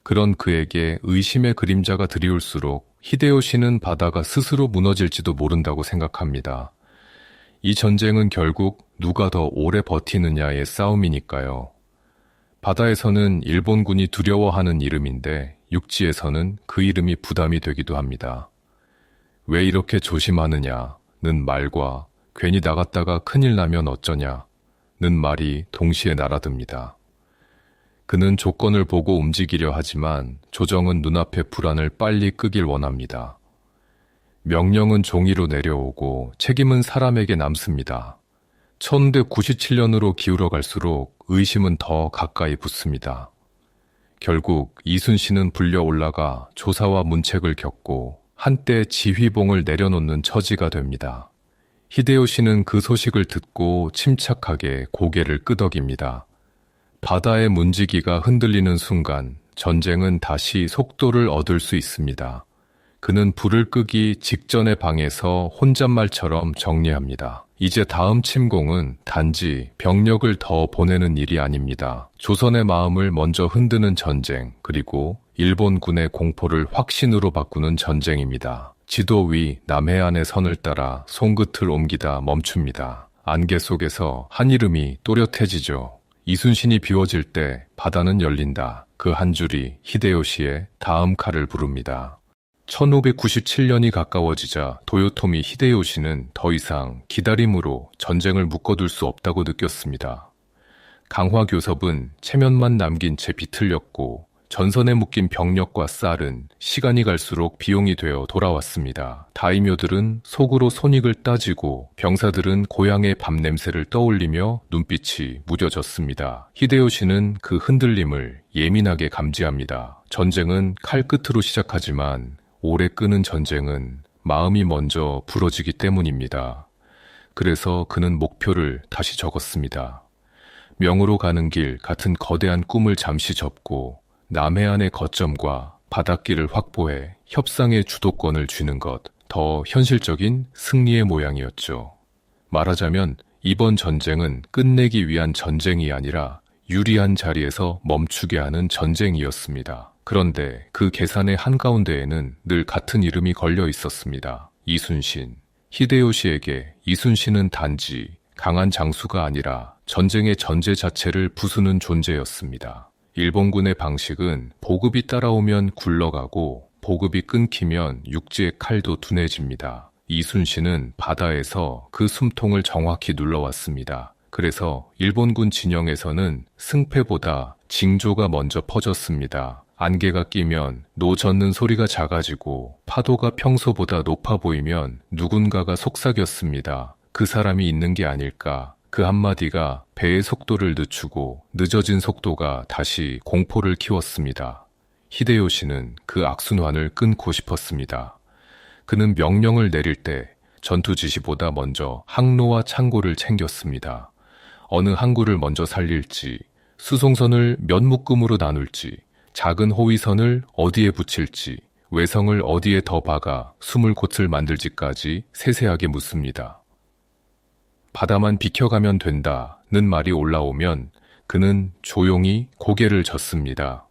그런 그에게 의심의 그림자가 드리울수록 히데요시는 바다가 스스로 무너질지도 모른다고 생각합니다. 이 전쟁은 결국 누가 더 오래 버티느냐의 싸움이니까요. 바다에서는 일본군이 두려워하는 이름인데 육지에서는 그 이름이 부담이 되기도 합니다. 왜 이렇게 조심하느냐는 말과 괜히 나갔다가 큰일 나면 어쩌냐는 말이 동시에 날아듭니다. 그는 조건을 보고 움직이려 하지만 조정은 눈앞의 불안을 빨리 끄길 원합니다. 명령은 종이로 내려오고 책임은 사람에게 남습니다. 1997년으로 기울어 갈수록 의심은 더 가까이 붙습니다. 결국 이순신은 불려 올라가 조사와 문책을 겪고 한때 지휘봉을 내려놓는 처지가 됩니다. 히데요시는 그 소식을 듣고 침착하게 고개를 끄덕입니다. 바다의 문지기가 흔들리는 순간 전쟁은 다시 속도를 얻을 수 있습니다. 그는 불을 끄기 직전의 방에서 혼잣말처럼 정리합니다. 이제 다음 침공은 단지 병력을 더 보내는 일이 아닙니다. 조선의 마음을 먼저 흔드는 전쟁, 그리고 일본군의 공포를 확신으로 바꾸는 전쟁입니다. 지도 위 남해안의 선을 따라 손끝을 옮기다 멈춥니다. 안개 속에서 한이름이 또렷해지죠. 이순신이 비워질 때 바다는 열린다. 그 한 줄이 히데요시의 다음 칼을 부릅니다. 1597년이 가까워지자 도요토미 히데요시는 더 이상 기다림으로 전쟁을 묶어둘 수 없다고 느꼈습니다. 강화교섭은 체면만 남긴 채 비틀렸고 전선에 묶인 병력과 쌀은 시간이 갈수록 비용이 되어 돌아왔습니다. 다이묘들은 속으로 손익을 따지고 병사들은 고향의 밤 냄새를 떠올리며 눈빛이 무뎌졌습니다. 히데요시는 그 흔들림을 예민하게 감지합니다. 전쟁은 칼끝으로 시작하지만 오래 끄는 전쟁은 마음이 먼저 부러지기 때문입니다. 그래서 그는 목표를 다시 적었습니다. 명으로 가는 길 같은 거대한 꿈을 잠시 접고 남해안의 거점과 바닷길을 확보해 협상의 주도권을 쥐는 것, 더 현실적인 승리의 모양이었죠. 말하자면 이번 전쟁은 끝내기 위한 전쟁이 아니라 유리한 자리에서 멈추게 하는 전쟁이었습니다. 그런데 그 계산의 한가운데에는 늘 같은 이름이 걸려 있었습니다. 이순신. 히데요시에게 이순신은 단지 강한 장수가 아니라 전쟁의 전제 자체를 부수는 존재였습니다. 일본군의 방식은 보급이 따라오면 굴러가고 보급이 끊기면 육지의 칼도 둔해집니다. 이순신은 바다에서 그 숨통을 정확히 눌러왔습니다. 그래서 일본군 진영에서는 승패보다 징조가 먼저 퍼졌습니다. 안개가 끼면 노 젓는 소리가 작아지고 파도가 평소보다 높아 보이면 누군가가 속삭였습니다. 그 사람이 있는 게 아닐까. 그 한마디가 배의 속도를 늦추고 늦어진 속도가 다시 공포를 키웠습니다. 히데요시는 그 악순환을 끊고 싶었습니다. 그는 명령을 내릴 때 전투 지시보다 먼저 항로와 창고를 챙겼습니다. 어느 항구를 먼저 살릴지, 수송선을 몇 묶음으로 나눌지, 작은 호위선을 어디에 붙일지, 외성을 어디에 더 박아 숨을 곳을 만들지까지 세세하게 묻습니다. 바다만 비켜가면 된다는 말이 올라오면 그는 조용히 고개를 젓습니다.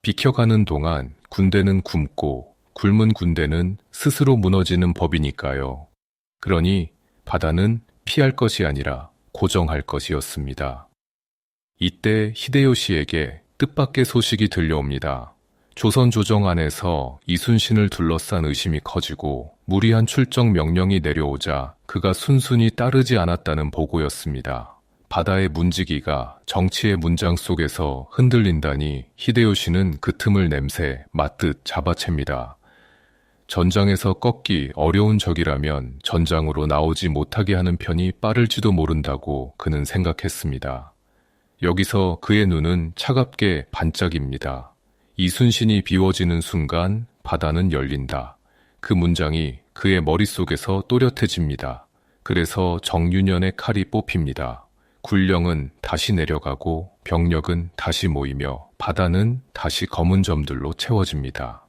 비켜가는 동안 군대는 굶고 굶은 군대는 스스로 무너지는 법이니까요. 그러니 바다는 피할 것이 아니라 고정할 것이었습니다. 이때 히데요시에게 뜻밖의 소식이 들려옵니다. 조선 조정 안에서 이순신을 둘러싼 의심이 커지고 무리한 출정 명령이 내려오자 그가 순순히 따르지 않았다는 보고였습니다. 바다의 문지기가 정치의 문장 속에서 흔들린다니 히데요시는 그 틈을 냄새 맞듯 잡아챕니다. 전장에서 꺾기 어려운 적이라면 전장으로 나오지 못하게 하는 편이 빠를지도 모른다고 그는 생각했습니다. 여기서 그의 눈은 차갑게 반짝입니다. 이순신이 비워지는 순간 바다는 열린다. 그 문장이 그의 머릿속에서 또렷해집니다. 그래서 정윤현의 칼이 뽑힙니다. 군령은 다시 내려가고 병력은 다시 모이며 바다는 다시 검은 점들로 채워집니다.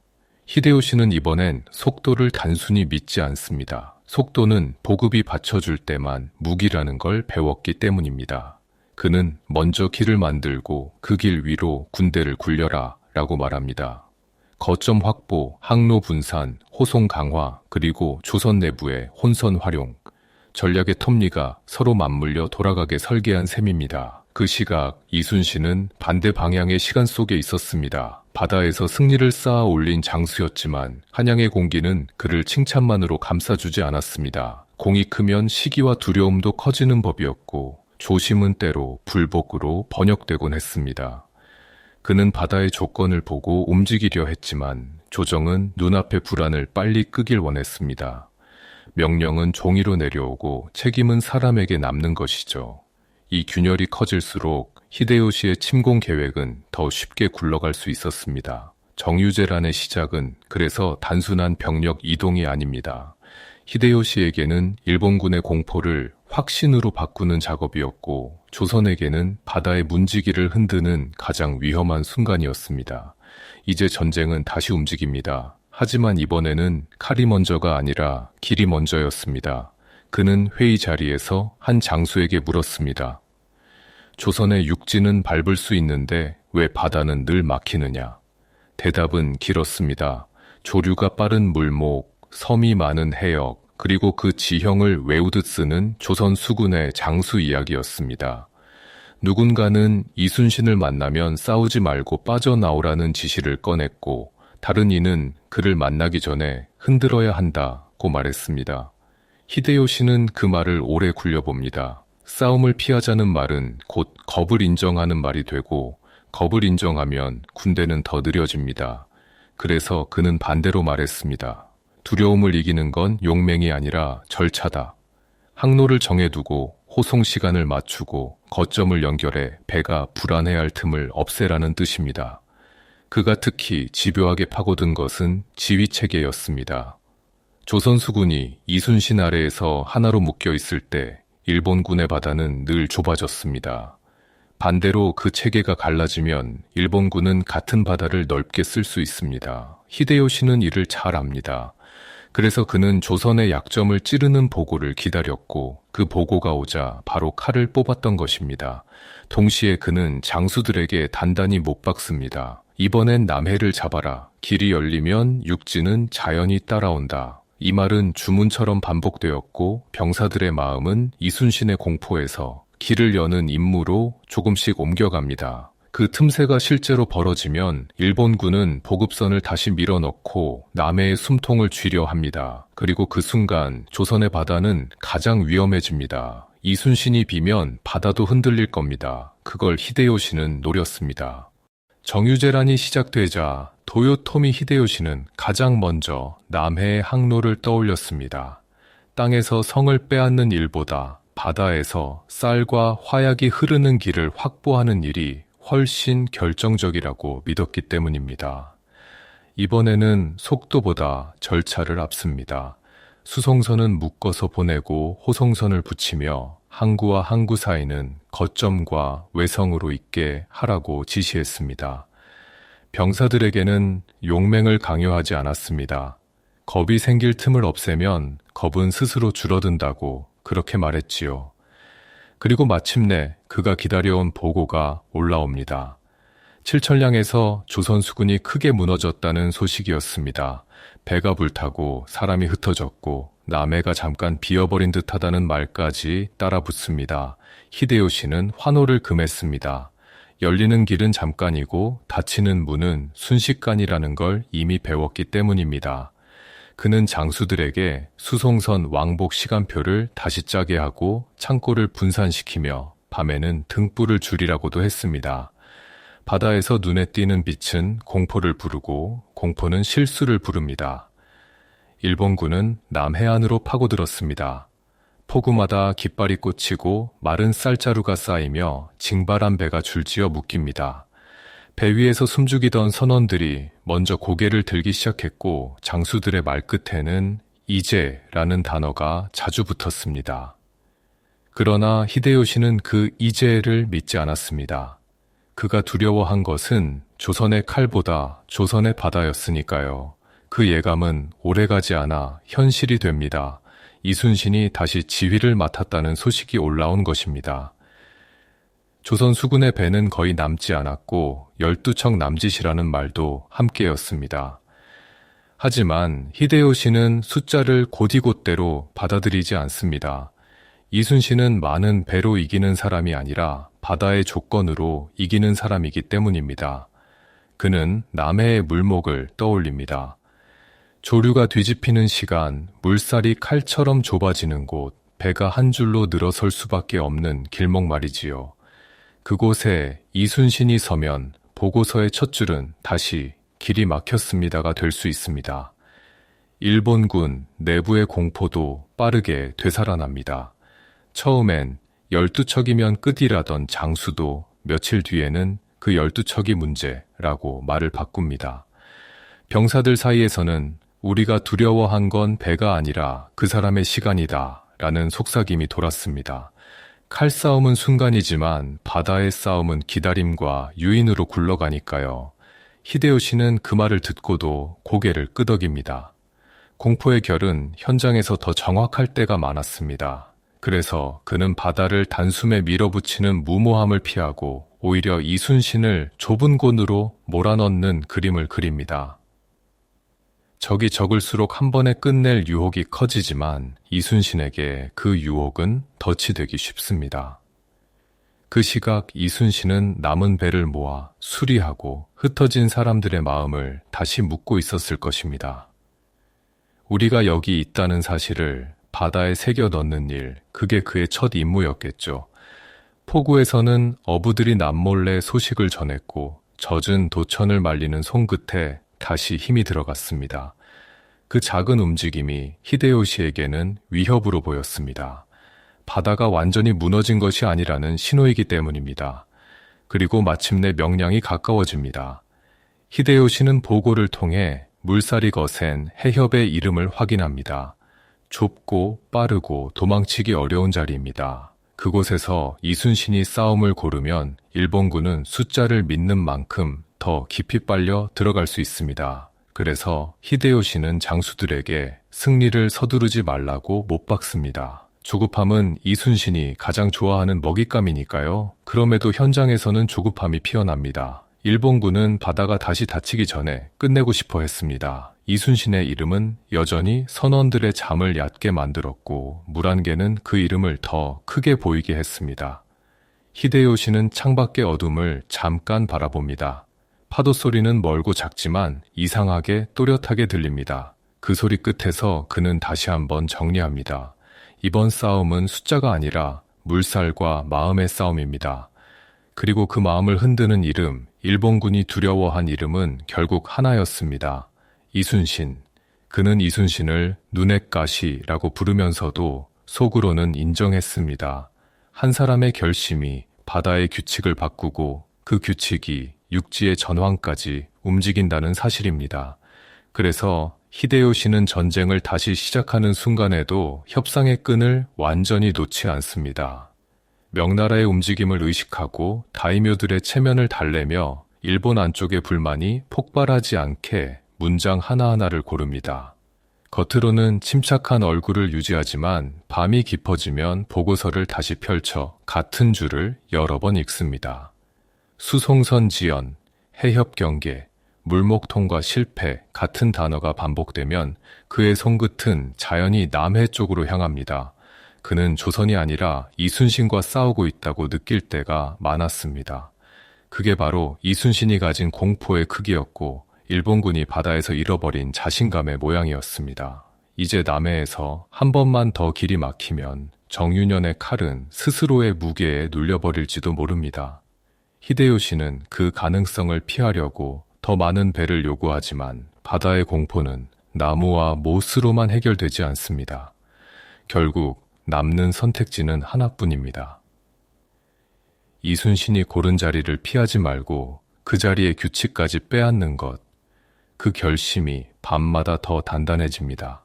히데요시는 이번엔 속도를 단순히 믿지 않습니다. 속도는 보급이 받쳐줄 때만 무기라는 걸 배웠기 때문입니다. 그는 먼저 길을 만들고 그 길 위로 군대를 굴려라 라고 말합니다. 거점 확보, 항로 분산, 호송 강화, 그리고 조선 내부의 혼선 활용, 전략의 톱니가 서로 맞물려 돌아가게 설계한 셈입니다. 그 시각 이순신은 반대 방향의 시간 속에 있었습니다. 바다에서 승리를 쌓아 올린 장수였지만 한양의 공기는 그를 칭찬만으로 감싸주지 않았습니다. 공이 크면 시기와 두려움도 커지는 법이었고 조심은 때로 불복으로 번역되곤 했습니다. 그는 바다의 조건을 보고 움직이려 했지만 조정은 눈앞의 불안을 빨리 끄길 원했습니다. 명령은 종이로 내려오고 책임은 사람에게 남는 것이죠. 이 균열이 커질수록 히데요시의 침공 계획은 더 쉽게 굴러갈 수 있었습니다. 정유재란의 시작은 그래서 단순한 병력 이동이 아닙니다. 히데요시에게는 일본군의 공포를 확신으로 바꾸는 작업이었고 조선에게는 바다의 문지기를 흔드는 가장 위험한 순간이었습니다. 이제 전쟁은 다시 움직입니다. 하지만 이번에는 칼이 먼저가 아니라 길이 먼저였습니다. 그는 회의 자리에서 한 장수에게 물었습니다. 조선의 육지는 밟을 수 있는데 왜 바다는 늘 막히느냐? 대답은 길었습니다. 조류가 빠른 물목, 섬이 많은 해역, 그리고 그 지형을 외우듯 쓰는 조선 수군의 장수 이야기였습니다. 누군가는 이순신을 만나면 싸우지 말고 빠져나오라는 지시를 꺼냈고 다른 이는 그를 만나기 전에 흔들어야 한다고 말했습니다. 히데요시는 그 말을 오래 굴려봅니다. 싸움을 피하자는 말은 곧 겁을 인정하는 말이 되고 겁을 인정하면 군대는 더 느려집니다. 그래서 그는 반대로 말했습니다. 두려움을 이기는 건 용맹이 아니라 절차다. 항로를 정해두고 호송 시간을 맞추고 거점을 연결해 배가 불안해할 틈을 없애라는 뜻입니다. 그가 특히 집요하게 파고든 것은 지휘체계였습니다. 조선 수군이 이순신 아래에서 하나로 묶여 있을 때 일본군의 바다는 늘 좁아졌습니다. 반대로 그 체계가 갈라지면 일본군은 같은 바다를 넓게 쓸 수 있습니다. 히데요시는 이를 잘 압니다. 그래서 그는 조선의 약점을 찌르는 보고를 기다렸고 그 보고가 오자 바로 칼을 뽑았던 것입니다. 동시에 그는 장수들에게 단단히 못 박습니다. 이번엔 남해를 잡아라. 길이 열리면 육지는 자연히 따라온다. 이 말은 주문처럼 반복되었고 병사들의 마음은 이순신의 공포에서 길을 여는 임무로 조금씩 옮겨갑니다. 그 틈새가 실제로 벌어지면 일본군은 보급선을 다시 밀어넣고 남해의 숨통을 쥐려 합니다. 그리고 그 순간 조선의 바다는 가장 위험해집니다. 이순신이 비면 바다도 흔들릴 겁니다. 그걸 히데요시는 노렸습니다. 정유재란이 시작되자 도요토미 히데요시는 가장 먼저 남해의 항로를 떠올렸습니다. 땅에서 성을 빼앗는 일보다 바다에서 쌀과 화약이 흐르는 길을 확보하는 일이 훨씬 결정적이라고 믿었기 때문입니다. 이번에는 속도보다 절차를 앞섭니다. 수송선은 묶어서 보내고 호송선을 붙이며 항구와 항구 사이는 거점과 외성으로 있게 하라고 지시했습니다. 병사들에게는 용맹을 강요하지 않았습니다. 겁이 생길 틈을 없애면 겁은 스스로 줄어든다고 그렇게 말했지요. 그리고 마침내 그가 기다려온 보고가 올라옵니다. 칠천량에서 조선 수군이 크게 무너졌다는 소식이었습니다. 배가 불타고 사람이 흩어졌고 남해가 잠깐 비어버린 듯하다는 말까지 따라 붙습니다. 히데요시는 환호를 금했습니다. 열리는 길은 잠깐이고 닫히는 문은 순식간이라는 걸 이미 배웠기 때문입니다. 그는 장수들에게 수송선 왕복 시간표를 다시 짜게 하고 창고를 분산시키며 밤에는 등불을 줄이라고도 했습니다. 바다에서 눈에 띄는 빛은 공포를 부르고 공포는 실수를 부릅니다. 일본군은 남해안으로 파고들었습니다. 포구마다 깃발이 꽂히고 마른 쌀자루가 쌓이며 징발한 배가 줄지어 묶입니다. 배 위에서 숨죽이던 선원들이 먼저 고개를 들기 시작했고 장수들의 말끝에는 이제라는 단어가 자주 붙었습니다. 그러나 히데요시는 그 이제를 믿지 않았습니다. 그가 두려워한 것은 조선의 칼보다 조선의 바다였으니까요. 그 예감은 오래가지 않아 현실이 됩니다. 이순신이 다시 지휘를 맡았다는 소식이 올라온 것입니다. 조선 수군의 배는 거의 남지 않았고 12척 남짓이라는 말도 함께였습니다. 하지만 히데요시는 숫자를 곧이곧대로 받아들이지 않습니다. 이순신은 많은 배로 이기는 사람이 아니라 바다의 조건으로 이기는 사람이기 때문입니다. 그는 남해의 물목을 떠올립니다. 조류가 뒤집히는 시간, 물살이 칼처럼 좁아지는 곳, 배가 한 줄로 늘어설 수밖에 없는 길목 말이지요. 그곳에 이순신이 서면 보고서의 첫 줄은 다시 길이 막혔습니다가 될 수 있습니다. 일본군 내부의 공포도 빠르게 되살아납니다. 처음엔 12척이면 끝이라던 장수도 며칠 뒤에는 그 12척이 문제라고 말을 바꿉니다. 병사들 사이에서는 우리가 두려워한 건 배가 아니라 그 사람의 시간이다 라는 속삭임이 돌았습니다. 칼싸움은 순간이지만 바다의 싸움은 기다림과 유인으로 굴러가니까요. 히데요시는 그 말을 듣고도 고개를 끄덕입니다. 공포의 결은 현장에서 더 정확할 때가 많았습니다. 그래서 그는 바다를 단숨에 밀어붙이는 무모함을 피하고 오히려 이순신을 좁은 곳으로 몰아넣는 그림을 그립니다. 적이 적을수록 한 번에 끝낼 유혹이 커지지만 이순신에게 그 유혹은 덫이 되기 쉽습니다. 그 시각 이순신은 남은 배를 모아 수리하고 흩어진 사람들의 마음을 다시 묶고 있었을 것입니다. 우리가 여기 있다는 사실을 바다에 새겨 넣는 일, 그게 그의 첫 임무였겠죠. 포구에서는 어부들이 남몰래 소식을 전했고 젖은 도천을 말리는 손끝에 다시 힘이 들어갔습니다. 그 작은 움직임이 히데요시에게는 위협으로 보였습니다. 바다가 완전히 무너진 것이 아니라는 신호이기 때문입니다. 그리고 마침내 명량이 가까워집니다. 히데요시는 보고를 통해 물살이 거센 해협의 이름을 확인합니다. 좁고 빠르고 도망치기 어려운 자리입니다. 그곳에서 이순신이 싸움을 고르면 일본군은 숫자를 믿는 만큼 더 깊이 빨려 들어갈 수 있습니다. 그래서 히데요시는 장수들에게 승리를 서두르지 말라고 못 박습니다. 조급함은 이순신이 가장 좋아하는 먹잇감이니까요. 그럼에도 현장에서는 조급함이 피어납니다. 일본군은 바다가 다시 닫히기 전에 끝내고 싶어 했습니다. 이순신의 이름은 여전히 선원들의 잠을 얕게 만들었고 물안개는 그 이름을 더 크게 보이게 했습니다. 히데요시는 창밖의 어둠을 잠깐 바라봅니다. 파도 소리는 멀고 작지만 이상하게 또렷하게 들립니다. 그 소리 끝에서 그는 다시 한번 정리합니다. 이번 싸움은 숫자가 아니라 물살과 마음의 싸움입니다. 그리고 그 마음을 흔드는 이름, 일본군이 두려워한 이름은 결국 하나였습니다. 이순신. 그는 이순신을 눈엣가시라고 부르면서도 속으로는 인정했습니다. 한 사람의 결심이 바다의 규칙을 바꾸고 그 규칙이 육지의 전황까지 움직인다는 사실입니다. 그래서 히데요시는 전쟁을 다시 시작하는 순간에도 협상의 끈을 완전히 놓지 않습니다. 명나라의 움직임을 의식하고 다이묘들의 체면을 달래며 일본 안쪽의 불만이 폭발하지 않게 문장 하나하나를 고릅니다. 겉으로는 침착한 얼굴을 유지하지만 밤이 깊어지면 보고서를 다시 펼쳐 같은 줄을 여러 번 읽습니다. 수송선 지연, 해협 경계, 물목통과 실패 같은 단어가 반복되면 그의 손끝은 자연히 남해 쪽으로 향합니다. 그는 조선이 아니라 이순신과 싸우고 있다고 느낄 때가 많았습니다. 그게 바로 이순신이 가진 공포의 크기였고 일본군이 바다에서 잃어버린 자신감의 모양이었습니다. 이제 남해에서 한 번만 더 길이 막히면 정윤현의 칼은 스스로의 무게에 눌려버릴지도 모릅니다. 히데요시는 그 가능성을 피하려고 더 많은 배를 요구하지만 바다의 공포는 나무와 못으로만 해결되지 않습니다. 결국 남는 선택지는 하나뿐입니다. 이순신이 고른 자리를 피하지 말고 그 자리의 규칙까지 빼앗는 것, 그 결심이 밤마다 더 단단해집니다.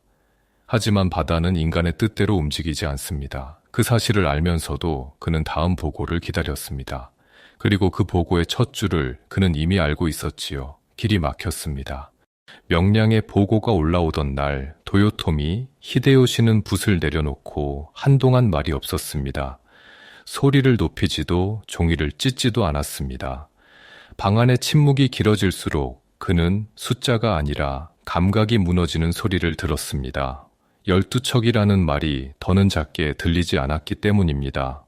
하지만 바다는 인간의 뜻대로 움직이지 않습니다. 그 사실을 알면서도 그는 다음 보고를 기다렸습니다. 그리고 그 보고의 첫 줄을 그는 이미 알고 있었지요. 길이 막혔습니다. 명량의 보고가 올라오던 날 도요토미 히데요시는 붓을 내려놓고 한동안 말이 없었습니다. 소리를 높이지도 종이를 찢지도 않았습니다. 방 안의 침묵이 길어질수록 그는 숫자가 아니라 감각이 무너지는 소리를 들었습니다. 12척이라는 말이 더는 작게 들리지 않았기 때문입니다.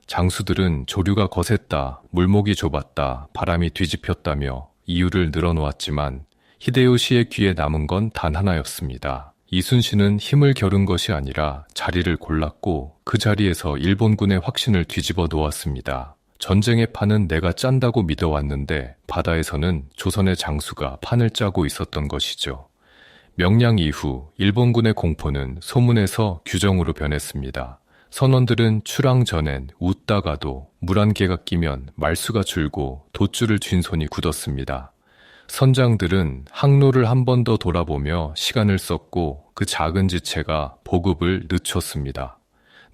장수들은 조류가 거셌다, 물목이 좁았다, 바람이 뒤집혔다며 이유를 늘어놓았지만 히데요시의 귀에 남은 건 단 하나였습니다. 이순신은 힘을 겨룬 것이 아니라 자리를 골랐고 그 자리에서 일본군의 확신을 뒤집어 놓았습니다. 전쟁의 판은 내가 짠다고 믿어왔는데 바다에서는 조선의 장수가 판을 짜고 있었던 것이죠. 명량 이후 일본군의 공포는 소문에서 규정으로 변했습니다. 선원들은 출항 전엔 웃다가도 물 한 개가 끼면 말수가 줄고 돛줄을 쥔 손이 굳었습니다. 선장들은 항로를 한 번 더 돌아보며 시간을 썼고 그 작은 지체가 보급을 늦췄습니다.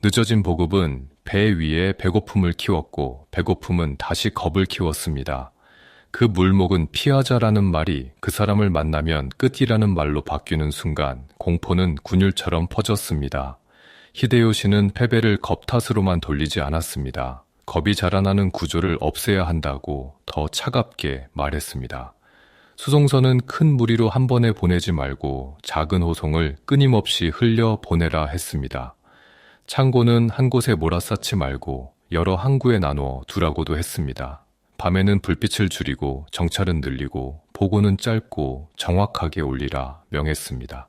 늦어진 보급은 배 위에 배고픔을 키웠고 배고픔은 다시 겁을 키웠습니다. 그 물목은 피하자라는 말이 그 사람을 만나면 끝이라는 말로 바뀌는 순간 공포는 군율처럼 퍼졌습니다. 히데요시는 패배를 겁 탓으로만 돌리지 않았습니다. 겁이 자라나는 구조를 없애야 한다고 더 차갑게 말했습니다. 수송선은 큰 무리로 한 번에 보내지 말고 작은 호송을 끊임없이 흘려 보내라 했습니다. 창고는 한 곳에 몰아쌓지 말고 여러 항구에 나누어 두라고도 했습니다. 밤에는 불빛을 줄이고 정찰은 늘리고 보고는 짧고 정확하게 올리라 명했습니다.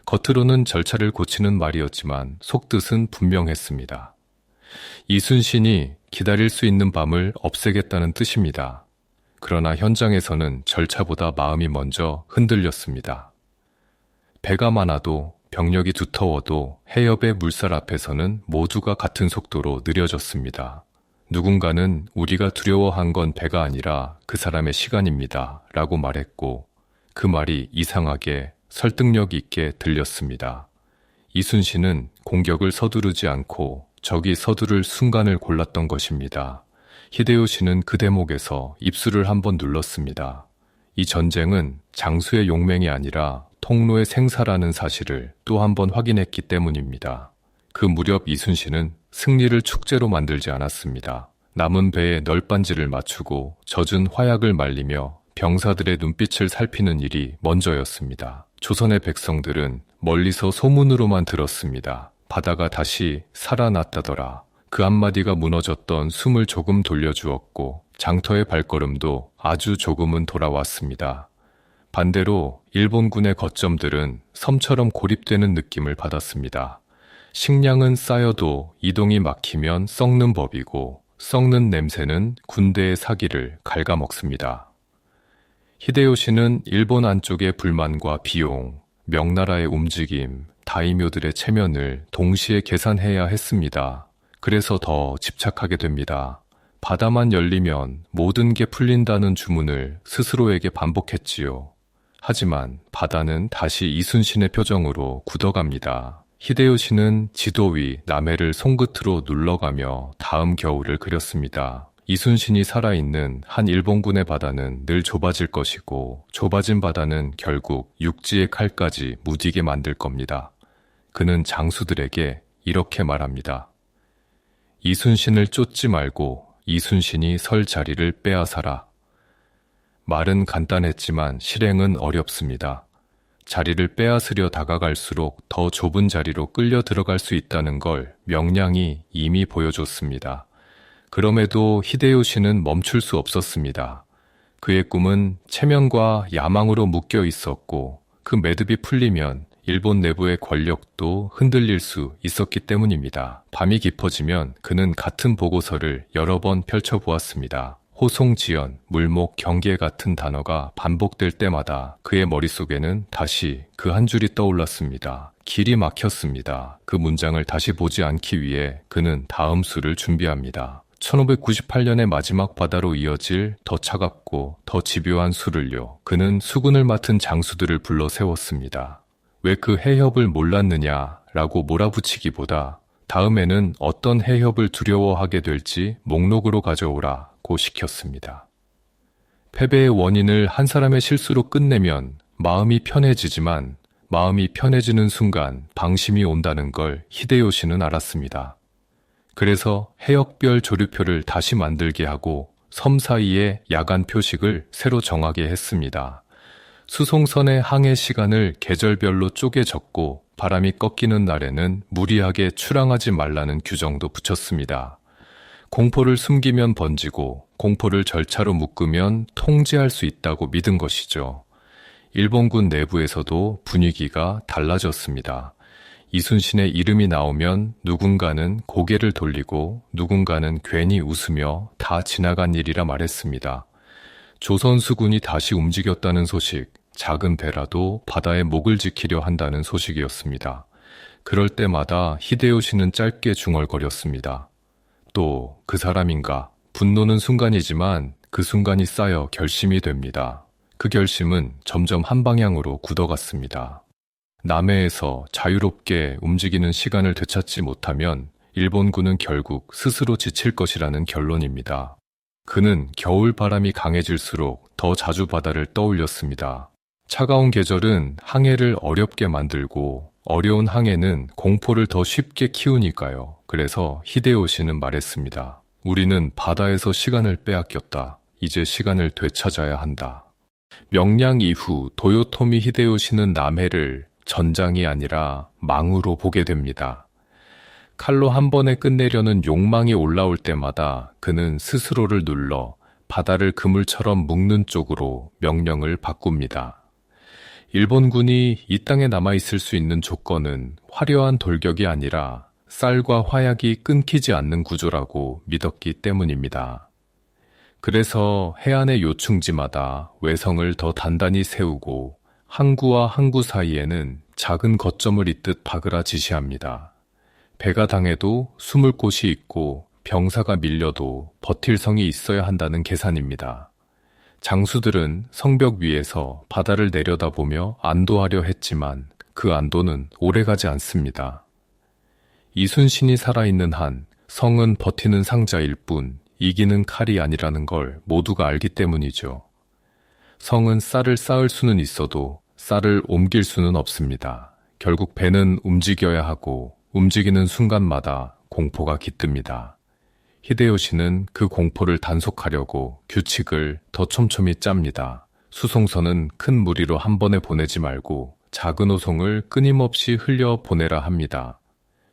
겉으로는 절차를 고치는 말이었지만 속뜻은 분명했습니다. 이순신이 기다릴 수 있는 밤을 없애겠다는 뜻입니다. 그러나 현장에서는 절차보다 마음이 먼저 흔들렸습니다. 배가 많아도 병력이 두터워도 해협의 물살 앞에서는 모두가 같은 속도로 느려졌습니다. 누군가는 우리가 두려워한 건 배가 아니라 그 사람의 시간입니다. 라고 말했고 그 말이 이상하게 설득력 있게 들렸습니다. 이순신은 공격을 서두르지 않고 적이 서두를 순간을 골랐던 것입니다. 히데요시는 그 대목에서 입술을 한번 눌렀습니다. 이 전쟁은 장수의 용맹이 아니라 통로의 생사라는 사실을 또 한 번 확인했기 때문입니다. 그 무렵 이순신은 승리를 축제로 만들지 않았습니다. 남은 배에 널빤지를 맞추고 젖은 화약을 말리며 병사들의 눈빛을 살피는 일이 먼저였습니다. 조선의 백성들은 멀리서 소문으로만 들었습니다. 바다가 다시 살아났다더라. 그 한마디가 무너졌던 숨을 조금 돌려주었고 장터의 발걸음도 아주 조금은 돌아왔습니다. 반대로 일본군의 거점들은 섬처럼 고립되는 느낌을 받았습니다. 식량은 쌓여도 이동이 막히면 썩는 법이고 썩는 냄새는 군대의 사기를 갉아먹습니다. 히데요시는 일본 안쪽의 불만과 비용, 명나라의 움직임, 다이묘들의 체면을 동시에 계산해야 했습니다. 그래서 더 집착하게 됩니다. 바다만 열리면 모든 게 풀린다는 주문을 스스로에게 반복했지요. 하지만 바다는 다시 이순신의 표정으로 굳어갑니다. 히데요시는 지도 위 남해를 손끝으로 눌러가며 다음 겨울을 그렸습니다. 이순신이 살아있는 한 일본군의 바다는 늘 좁아질 것이고 좁아진 바다는 결국 육지의 칼까지 무디게 만들 겁니다. 그는 장수들에게 이렇게 말합니다. 이순신을 쫓지 말고 이순신이 설 자리를 빼앗아라. 말은 간단했지만 실행은 어렵습니다. 자리를 빼앗으려 다가갈수록 더 좁은 자리로 끌려 들어갈 수 있다는 걸 명량이 이미 보여줬습니다. 그럼에도 히데요시는 멈출 수 없었습니다. 그의 꿈은 체면과 야망으로 묶여 있었고 그 매듭이 풀리면 일본 내부의 권력도 흔들릴 수 있었기 때문입니다. 밤이 깊어지면 그는 같은 보고서를 여러 번 펼쳐보았습니다. 호송지연, 물목, 경계 같은 단어가 반복될 때마다 그의 머릿속에는 다시 그 한 줄이 떠올랐습니다. 길이 막혔습니다. 그 문장을 다시 보지 않기 위해 그는 다음 수를 준비합니다. 1598년의 마지막 바다로 이어질 더 차갑고 더 집요한 수를요. 그는 수군을 맡은 장수들을 불러 세웠습니다. 왜 그 해협을 몰랐느냐라고 몰아붙이기보다 다음에는 어떤 해협을 두려워하게 될지 목록으로 가져오라고 시켰습니다. 패배의 원인을 한 사람의 실수로 끝내면 마음이 편해지지만 마음이 편해지는 순간 방심이 온다는 걸 히데요시는 알았습니다. 그래서 해역별 조류표를 다시 만들게 하고 섬 사이에 야간 표식을 새로 정하게 했습니다. 수송선의 항해 시간을 계절별로 쪼개 적고 바람이 꺾이는 날에는 무리하게 출항하지 말라는 규정도 붙였습니다. 공포를 숨기면 번지고 공포를 절차로 묶으면 통제할 수 있다고 믿은 것이죠. 일본군 내부에서도 분위기가 달라졌습니다. 이순신의 이름이 나오면 누군가는 고개를 돌리고 누군가는 괜히 웃으며 다 지나간 일이라 말했습니다. 조선 수군이 다시 움직였다는 소식, 작은 배라도 바다의 목을 지키려 한다는 소식이었습니다. 그럴 때마다 히데요시는 짧게 중얼거렸습니다. 또 그 사람인가? 분노는 순간이지만 그 순간이 쌓여 결심이 됩니다. 그 결심은 점점 한 방향으로 굳어갔습니다. 남해에서 자유롭게 움직이는 시간을 되찾지 못하면 일본군은 결국 스스로 지칠 것이라는 결론입니다. 그는 겨울 바람이 강해질수록 더 자주 바다를 떠올렸습니다. 차가운 계절은 항해를 어렵게 만들고 어려운 항해는 공포를 더 쉽게 키우니까요. 그래서 히데요시는 말했습니다. 우리는 바다에서 시간을 빼앗겼다. 이제 시간을 되찾아야 한다. 명량 이후 도요토미 히데요시는 남해를 전장이 아니라 망으로 보게 됩니다. 칼로 한 번에 끝내려는 욕망이 올라올 때마다 그는 스스로를 눌러 바다를 그물처럼 묶는 쪽으로 명령을 바꿉니다. 일본군이 이 땅에 남아있을 수 있는 조건은 화려한 돌격이 아니라 쌀과 화약이 끊기지 않는 구조라고 믿었기 때문입니다. 그래서 해안의 요충지마다 외성을 더 단단히 세우고 항구와 항구 사이에는 작은 거점을 잇듯 박으라 지시합니다. 배가 당해도 숨을 곳이 있고 병사가 밀려도 버틸 성이 있어야 한다는 계산입니다. 장수들은 성벽 위에서 바다를 내려다보며 안도하려 했지만 그 안도는 오래가지 않습니다. 이순신이 살아있는 한 성은 버티는 상자일 뿐 이기는 칼이 아니라는 걸 모두가 알기 때문이죠. 성은 쌀을 쌓을 수는 있어도 쌀을 옮길 수는 없습니다. 결국 배는 움직여야 하고 움직이는 순간마다 공포가 깃듭니다. 히데요시는 그 공포를 단속하려고 규칙을 더 촘촘히 짭니다. 수송선은 큰 무리로 한 번에 보내지 말고 작은 호송을 끊임없이 흘려 보내라 합니다.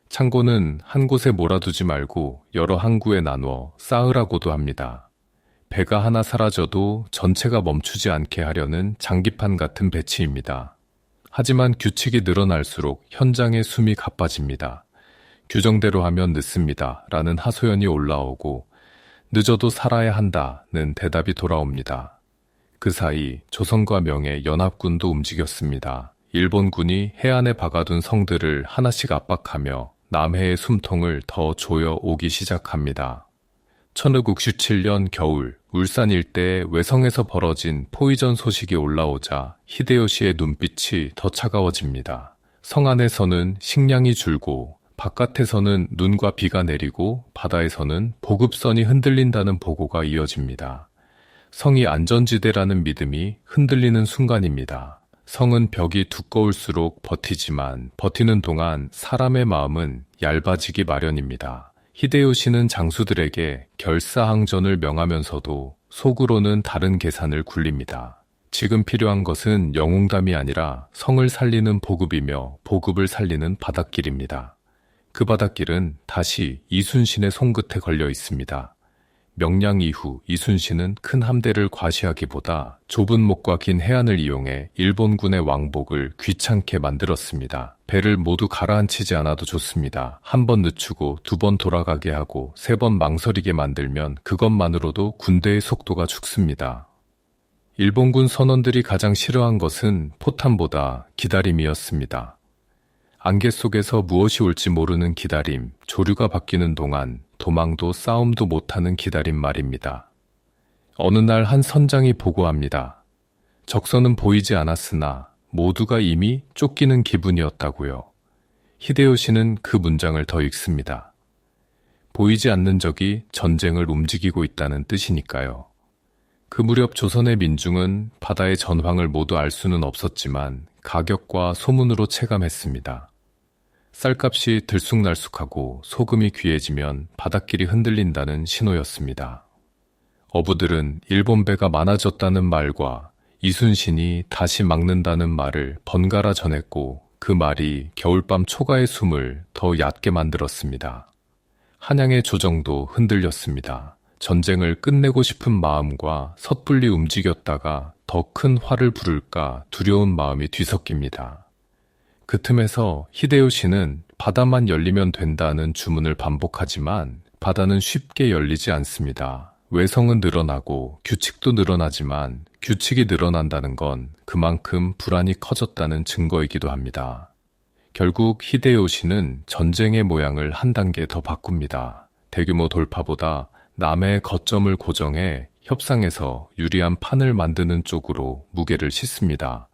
창고는 한 곳에 몰아두지 말고 여러 항구에 나누어 쌓으라고도 합니다. 배가 하나 사라져도 전체가 멈추지 않게 하려는 장기판 같은 배치입니다. 하지만 규칙이 늘어날수록 현장의 숨이 가빠집니다. 규정대로 하면 늦습니다. 라는 하소연이 올라오고 늦어도 살아야 한다는 대답이 돌아옵니다. 그 사이 조선과 명의 연합군도 움직였습니다. 일본군이 해안에 박아둔 성들을 하나씩 압박하며 남해의 숨통을 더 조여 오기 시작합니다. 1567년 겨울 울산 일대의 외성에서 벌어진 포위전 소식이 올라오자 히데요시의 눈빛이 더 차가워집니다. 성 안에서는 식량이 줄고 바깥에서는 눈과 비가 내리고 바다에서는 보급선이 흔들린다는 보고가 이어집니다. 성이 안전지대라는 믿음이 흔들리는 순간입니다. 성은 벽이 두꺼울수록 버티지만 버티는 동안 사람의 마음은 얇아지기 마련입니다. 히데요시는 장수들에게 결사항전을 명하면서도 속으로는 다른 계산을 굴립니다. 지금 필요한 것은 영웅담이 아니라 성을 살리는 보급이며 보급을 살리는 바닷길입니다. 그 바닷길은 다시 이순신의 손끝에 걸려 있습니다. 명량 이후 이순신은 큰 함대를 과시하기보다 좁은 목과 긴 해안을 이용해 일본군의 왕복을 귀찮게 만들었습니다. 배를 모두 가라앉히지 않아도 좋습니다. 한 번 늦추고 두 번 돌아가게 하고 세 번 망설이게 만들면 그것만으로도 군대의 속도가 죽습니다. 일본군 선원들이 가장 싫어한 것은 포탄보다 기다림이었습니다. 안개 속에서 무엇이 올지 모르는 기다림, 조류가 바뀌는 동안 도망도 싸움도 못하는 기다림 말입니다. 어느 날 한 선장이 보고합니다. 적선은 보이지 않았으나 모두가 이미 쫓기는 기분이었다고요. 히데요시는 그 문장을 더 읽습니다. 보이지 않는 적이 전쟁을 움직이고 있다는 뜻이니까요. 그 무렵 조선의 민중은 바다의 전황을 모두 알 수는 없었지만 가격과 소문으로 체감했습니다. 쌀값이 들쑥날쑥하고 소금이 귀해지면 바닷길이 흔들린다는 신호였습니다. 어부들은 일본 배가 많아졌다는 말과 이순신이 다시 막는다는 말을 번갈아 전했고 그 말이 겨울밤 초가의 숨을 더 얕게 만들었습니다. 한양의 조정도 흔들렸습니다. 전쟁을 끝내고 싶은 마음과 섣불리 움직였다가 더 큰 화를 부를까 두려운 마음이 뒤섞입니다. 그 틈에서 히데요시는 바다만 열리면 된다는 주문을 반복하지만 바다는 쉽게 열리지 않습니다. 외성은 늘어나고 규칙도 늘어나지만 규칙이 늘어난다는 건 그만큼 불안이 커졌다는 증거이기도 합니다. 결국 히데요시는 전쟁의 모양을 한 단계 더 바꿉니다. 대규모 돌파보다 남해의 거점을 고정해 협상에서 유리한 판을 만드는 쪽으로 무게를 싣습니다.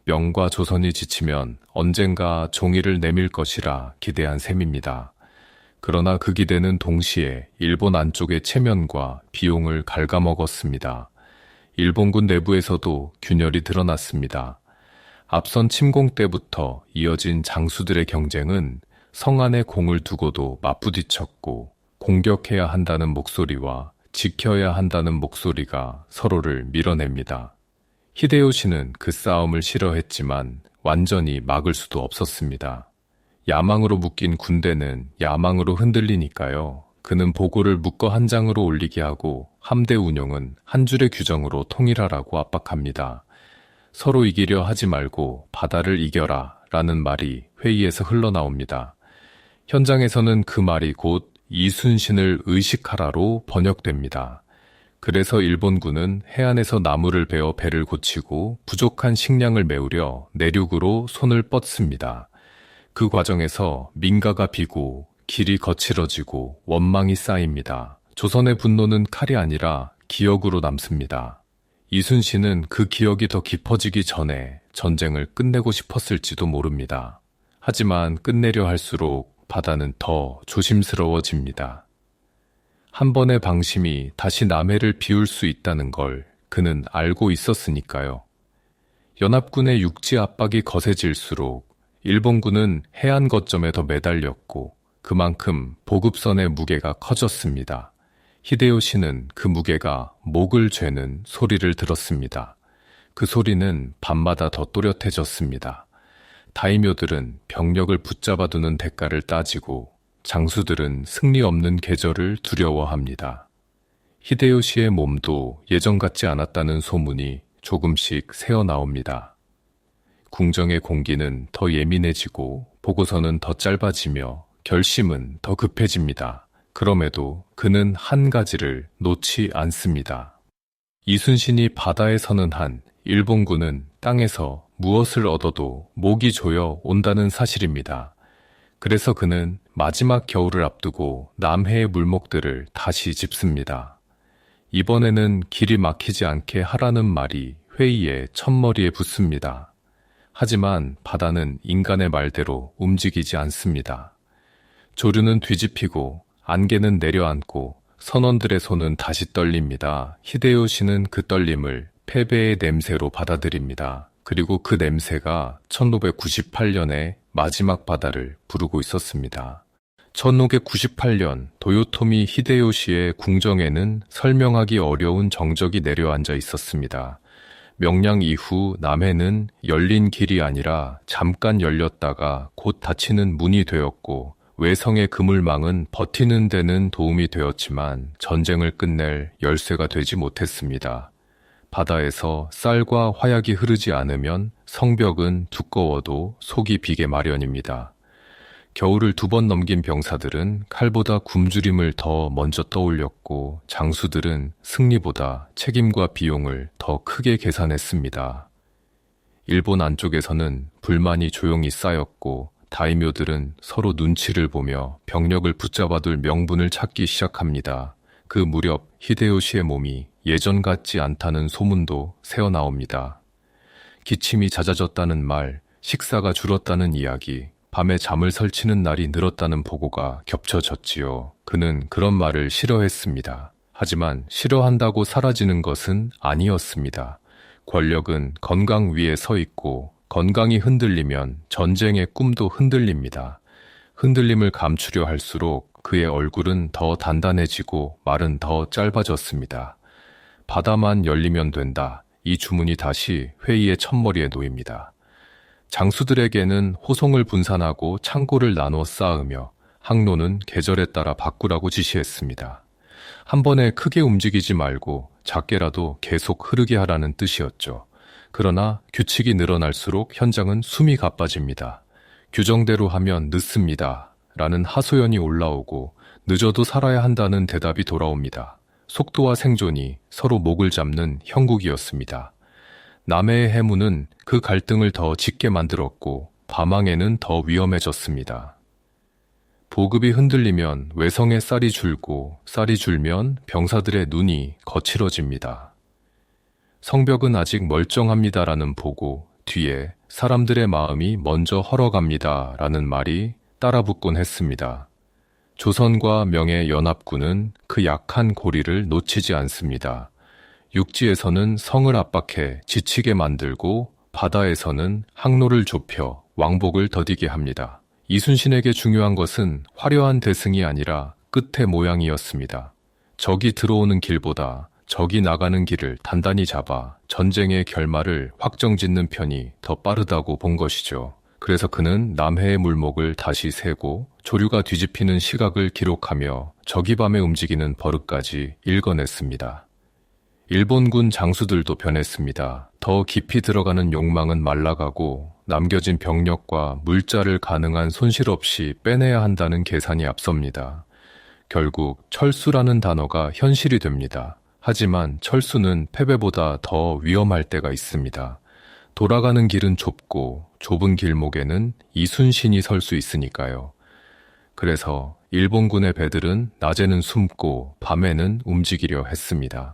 명과 조선이 지치면 언젠가 종이를 내밀 것이라 기대한 셈입니다. 그러나 그 기대는 동시에 일본 안쪽의 체면과 비용을 갉아먹었습니다. 일본군 내부에서도 균열이 드러났습니다. 앞선 침공 때부터 이어진 장수들의 경쟁은 성 안에 공을 두고도 맞부딪혔고 공격해야 한다는 목소리와 지켜야 한다는 목소리가 서로를 밀어냅니다. 히데요시는 그 싸움을 싫어했지만 완전히 막을 수도 없었습니다. 야망으로 묶인 군대는 야망으로 흔들리니까요. 그는 보고를 묶어 한 장으로 올리게 하고 함대 운용은 한 줄의 규정으로 통일하라고 압박합니다. 서로 이기려 하지 말고 바다를 이겨라 라는 말이 회의에서 흘러나옵니다. 현장에서는 그 말이 곧 이순신을 의식하라로 번역됩니다. 그래서 일본군은 해안에서 나무를 베어 배를 고치고 부족한 식량을 메우려 내륙으로 손을 뻗습니다. 그 과정에서 민가가 비고 길이 거칠어지고 원망이 쌓입니다. 조선의 분노는 칼이 아니라 기억으로 남습니다. 이순신은 그 기억이 더 깊어지기 전에 전쟁을 끝내고 싶었을지도 모릅니다. 하지만 끝내려 할수록 바다는 더 조심스러워집니다. 한 번의 방심이 다시 남해를 비울 수 있다는 걸 그는 알고 있었으니까요. 연합군의 육지 압박이 거세질수록 일본군은 해안 거점에 더 매달렸고 그만큼 보급선의 무게가 커졌습니다. 히데요시는 그 무게가 목을 죄는 소리를 들었습니다. 그 소리는 밤마다 더 또렷해졌습니다. 다이묘들은 병력을 붙잡아두는 대가를 따지고 장수들은 승리 없는 계절을 두려워합니다. 히데요시의 몸도 예전 같지 않았다는 소문이 조금씩 새어나옵니다. 궁정의 공기는 더 예민해지고 보고서는 더 짧아지며 결심은 더 급해집니다. 그럼에도 그는 한 가지를 놓지 않습니다. 이순신이 바다에 서는 한 일본군은 땅에서 무엇을 얻어도 목이 조여 온다는 사실입니다. 그래서 그는 마지막 겨울을 앞두고 남해의 물목들을 다시 짚습니다. 이번에는 길이 막히지 않게 하라는 말이 회의의 첫머리에 붙습니다. 하지만 바다는 인간의 말대로 움직이지 않습니다. 조류는 뒤집히고 안개는 내려앉고 선원들의 손은 다시 떨립니다. 히데요시는 그 떨림을 패배의 냄새로 받아들입니다. 그리고 그 냄새가 1598년에 마지막 바다를 부르고 있었습니다. 1598년 도요토미 히데요시의 궁정에는 설명하기 어려운 정적이 내려앉아 있었습니다. 명량 이후 남해는 열린 길이 아니라 잠깐 열렸다가 곧 닫히는 문이 되었고, 외성의 그물망은 버티는 데는 도움이 되었지만 전쟁을 끝낼 열쇠가 되지 못했습니다. 바다에서 쌀과 화약이 흐르지 않으면 성벽은 두꺼워도 속이 비게 마련입니다. 겨울을 2번 넘긴 병사들은 칼보다 굶주림을 더 먼저 떠올렸고, 장수들은 승리보다 책임과 비용을 더 크게 계산했습니다. 일본 안쪽에서는 불만이 조용히 쌓였고, 다이묘들은 서로 눈치를 보며 병력을 붙잡아둘 명분을 찾기 시작합니다. 그 무렵 히데요시의 몸이 예전 같지 않다는 소문도 새어나옵니다. 기침이 잦아졌다는 말, 식사가 줄었다는 이야기, 밤에 잠을 설치는 날이 늘었다는 보고가 겹쳐졌지요. 그는 그런 말을 싫어했습니다. 하지만 싫어한다고 사라지는 것은 아니었습니다. 권력은 건강 위에 서 있고, 건강이 흔들리면 전쟁의 꿈도 흔들립니다. 흔들림을 감추려 할수록 그의 얼굴은 더 단단해지고 말은 더 짧아졌습니다. 바다만 열리면 된다. 이 주문이 다시 회의의 첫머리에 놓입니다. 장수들에게는 호송을 분산하고 창고를 나눠 쌓으며, 항로는 계절에 따라 바꾸라고 지시했습니다. 한 번에 크게 움직이지 말고 작게라도 계속 흐르게 하라는 뜻이었죠. 그러나 규칙이 늘어날수록 현장은 숨이 가빠집니다. 규정대로 하면 늦습니다. 라는 하소연이 올라오고, 늦어도 살아야 한다는 대답이 돌아옵니다. 속도와 생존이 서로 목을 잡는 형국이었습니다. 남해의 해무는 그 갈등을 더 짙게 만들었고, 밤항에는 더 위험해졌습니다. 보급이 흔들리면 외성의 쌀이 줄고, 쌀이 줄면 병사들의 눈이 거칠어집니다. 성벽은 아직 멀쩡합니다라는 보고 뒤에 사람들의 마음이 먼저 헐어갑니다라는 말이 따라붙곤 했습니다. 조선과 명의 연합군은 그 약한 고리를 놓치지 않습니다. 육지에서는 성을 압박해 지치게 만들고, 바다에서는 항로를 좁혀 왕복을 더디게 합니다. 이순신에게 중요한 것은 화려한 대승이 아니라 끝의 모양이었습니다. 적이 들어오는 길보다 적이 나가는 길을 단단히 잡아 전쟁의 결말을 확정짓는 편이 더 빠르다고 본 것이죠. 그래서 그는 남해의 물목을 다시 세고 조류가 뒤집히는 시각을 기록하며 저기밤에 움직이는 버릇까지 읽어냈습니다. 일본군 장수들도 변했습니다. 더 깊이 들어가는 욕망은 말라가고, 남겨진 병력과 물자를 가능한 손실 없이 빼내야 한다는 계산이 앞섭니다. 결국 철수라는 단어가 현실이 됩니다. 하지만 철수는 패배보다 더 위험할 때가 있습니다. 돌아가는 길은 좁고, 좁은 길목에는 이순신이 설 수 있으니까요. 그래서 일본군의 배들은 낮에는 숨고 밤에는 움직이려 했습니다.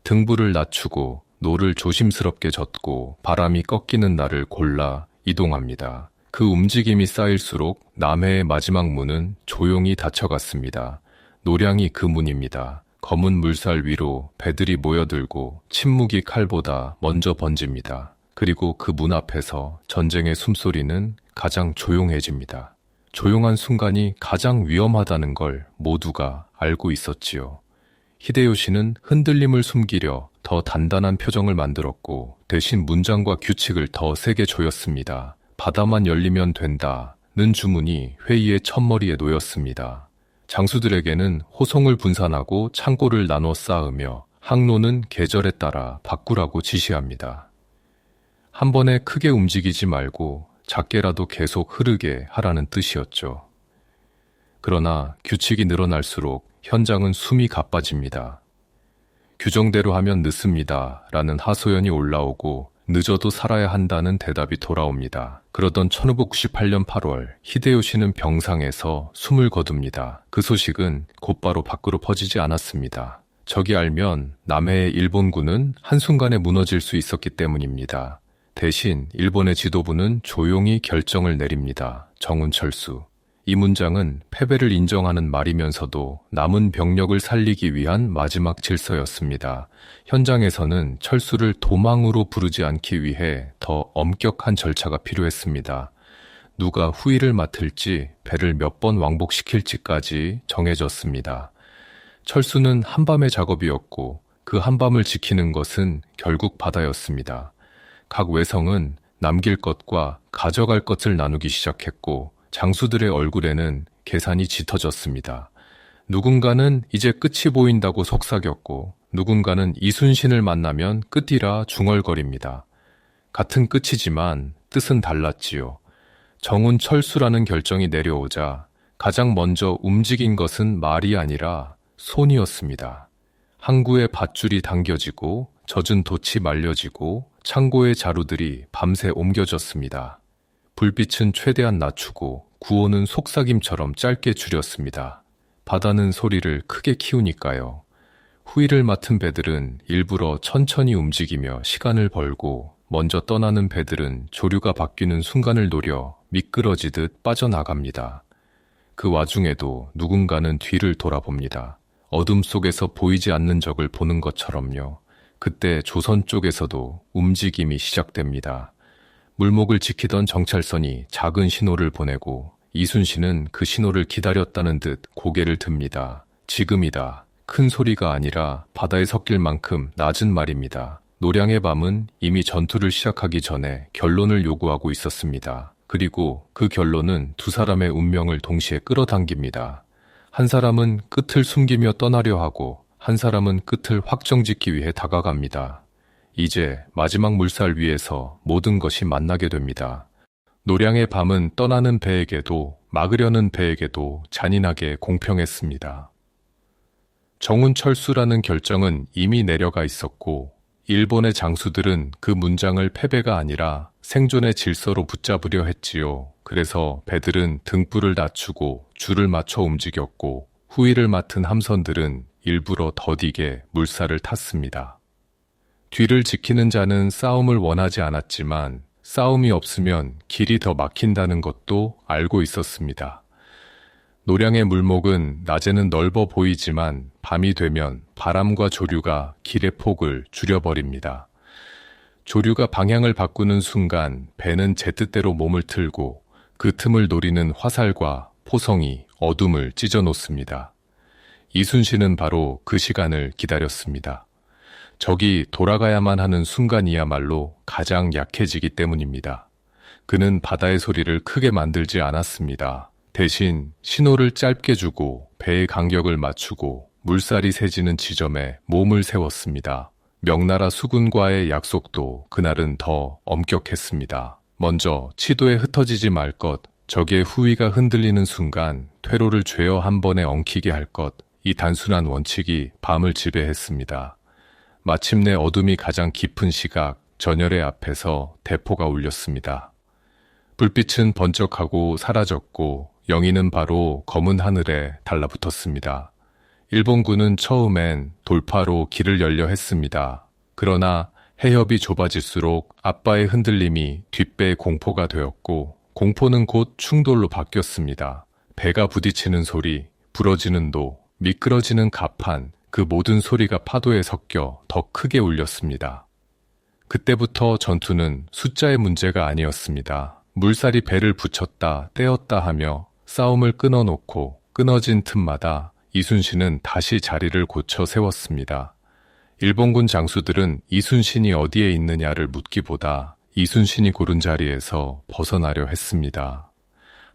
등불을 낮추고 노를 조심스럽게 젓고 바람이 꺾이는 날을 골라 이동합니다. 그 움직임이 쌓일수록 남해의 마지막 문은 조용히 닫혀갔습니다. 노량이 그 문입니다. 검은 물살 위로 배들이 모여들고 침묵이 칼보다 먼저 번집니다. 그리고 그 문 앞에서 전쟁의 숨소리는 가장 조용해집니다. 조용한 순간이 가장 위험하다는 걸 모두가 알고 있었지요. 히데요시는 흔들림을 숨기려 더 단단한 표정을 만들었고, 대신 문장과 규칙을 더 세게 조였습니다. 바다만 열리면 된다는 주문이 회의의 첫머리에 놓였습니다. 장수들에게는 호송을 분산하고 창고를 나눠 쌓으며, 항로는 계절에 따라 바꾸라고 지시합니다. 한 번에 크게 움직이지 말고 작게라도 계속 흐르게 하라는 뜻이었죠. 그러나 규칙이 늘어날수록 현장은 숨이 가빠집니다. 규정대로 하면 늦습니다. 라는 하소연이 올라오고, 늦어도 살아야 한다는 대답이 돌아옵니다. 그러던 1598년 8월, 히데요시는 병상에서 숨을 거둡니다. 그 소식은 곧바로 밖으로 퍼지지 않았습니다. 적이 알면 남해의 일본군은 한순간에 무너질 수 있었기 때문입니다. 대신 일본의 지도부는 조용히 결정을 내립니다. 정운철수. 이 문장은 패배를 인정하는 말이면서도 남은 병력을 살리기 위한 마지막 질서였습니다. 현장에서는 철수를 도망으로 부르지 않기 위해 더 엄격한 절차가 필요했습니다. 누가 후위를 맡을지, 배를 몇 번 왕복시킬지까지 정해졌습니다. 철수는 한밤의 작업이었고 그 한밤을 지키는 것은 결국 바다였습니다. 각 외성은 남길 것과 가져갈 것을 나누기 시작했고 장수들의 얼굴에는 계산이 짙어졌습니다. 누군가는 이제 끝이 보인다고 속삭였고 누군가는 이순신을 만나면 끝이라 중얼거립니다. 같은 끝이지만 뜻은 달랐지요. 정운철수라는 결정이 내려오자 가장 먼저 움직인 것은 말이 아니라 손이었습니다. 항구의 밧줄이 당겨지고 젖은 돛이 말려지고 창고의 자루들이 밤새 옮겨졌습니다. 불빛은 최대한 낮추고 구호는 속삭임처럼 짧게 줄였습니다. 바다는 소리를 크게 키우니까요. 후위를 맡은 배들은 일부러 천천히 움직이며 시간을 벌고 먼저 떠나는 배들은 조류가 바뀌는 순간을 노려 미끄러지듯 빠져나갑니다. 그 와중에도 누군가는 뒤를 돌아봅니다. 어둠 속에서 보이지 않는 적을 보는 것처럼요. 그때 조선 쪽에서도 움직임이 시작됩니다. 물목을 지키던 정찰선이 작은 신호를 보내고 이순신은 그 신호를 기다렸다는 듯 고개를 듭니다. 지금이다. 큰 소리가 아니라 바다에 섞일 만큼 낮은 말입니다. 노량의 밤은 이미 전투를 시작하기 전에 결론을 요구하고 있었습니다. 그리고 그 결론은 두 사람의 운명을 동시에 끌어당깁니다. 한 사람은 끝을 숨기며 떠나려 하고 한 사람은 끝을 확정짓기 위해 다가갑니다. 이제 마지막 물살 위에서 모든 것이 만나게 됩니다. 노량의 밤은 떠나는 배에게도 막으려는 배에게도 잔인하게 공평했습니다. 정운철수라는 결정은 이미 내려가 있었고 일본의 장수들은 그 문장을 패배가 아니라 생존의 질서로 붙잡으려 했지요. 그래서 배들은 등불을 낮추고 줄을 맞춰 움직였고 후위를 맡은 함선들은 일부러 더디게 물살을 탔습니다. 뒤를 지키는 자는 싸움을 원하지 않았지만 싸움이 없으면 길이 더 막힌다는 것도 알고 있었습니다. 노량의 물목은 낮에는 넓어 보이지만 밤이 되면 바람과 조류가 길의 폭을 줄여버립니다. 조류가 방향을 바꾸는 순간 배는 제 뜻대로 몸을 틀고 그 틈을 노리는 화살과 포성이 어둠을 찢어놓습니다. 이순신은 바로 그 시간을 기다렸습니다. 적이 돌아가야만 하는 순간이야말로 가장 약해지기 때문입니다. 그는 바다의 소리를 크게 만들지 않았습니다. 대신 신호를 짧게 주고 배의 간격을 맞추고 물살이 세지는 지점에 몸을 세웠습니다. 명나라 수군과의 약속도 그날은 더 엄격했습니다. 먼저 치도에 흩어지지 말 것, 적의 후위가 흔들리는 순간 퇴로를 죄어 한 번에 엉키게 할 것, 이 단순한 원칙이 밤을 지배했습니다. 마침내 어둠이 가장 깊은 시각, 전열의 앞에서 대포가 울렸습니다. 불빛은 번쩍하고 사라졌고 영인은 바로 검은 하늘에 달라붙었습니다. 일본군은 처음엔 돌파로 길을 열려 했습니다. 그러나 해협이 좁아질수록 앞바의 흔들림이 뒷배의 공포가 되었고 공포는 곧 충돌로 바뀌었습니다. 배가 부딪히는 소리, 부러지는 노, 미끄러지는 갑판, 그 모든 소리가 파도에 섞여 더 크게 울렸습니다. 그때부터 전투는 숫자의 문제가 아니었습니다. 물살이 배를 붙였다 떼었다 하며 싸움을 끊어놓고 끊어진 틈마다 이순신은 다시 자리를 고쳐 세웠습니다. 일본군 장수들은 이순신이 어디에 있느냐를 묻기보다 이순신이 고른 자리에서 벗어나려 했습니다.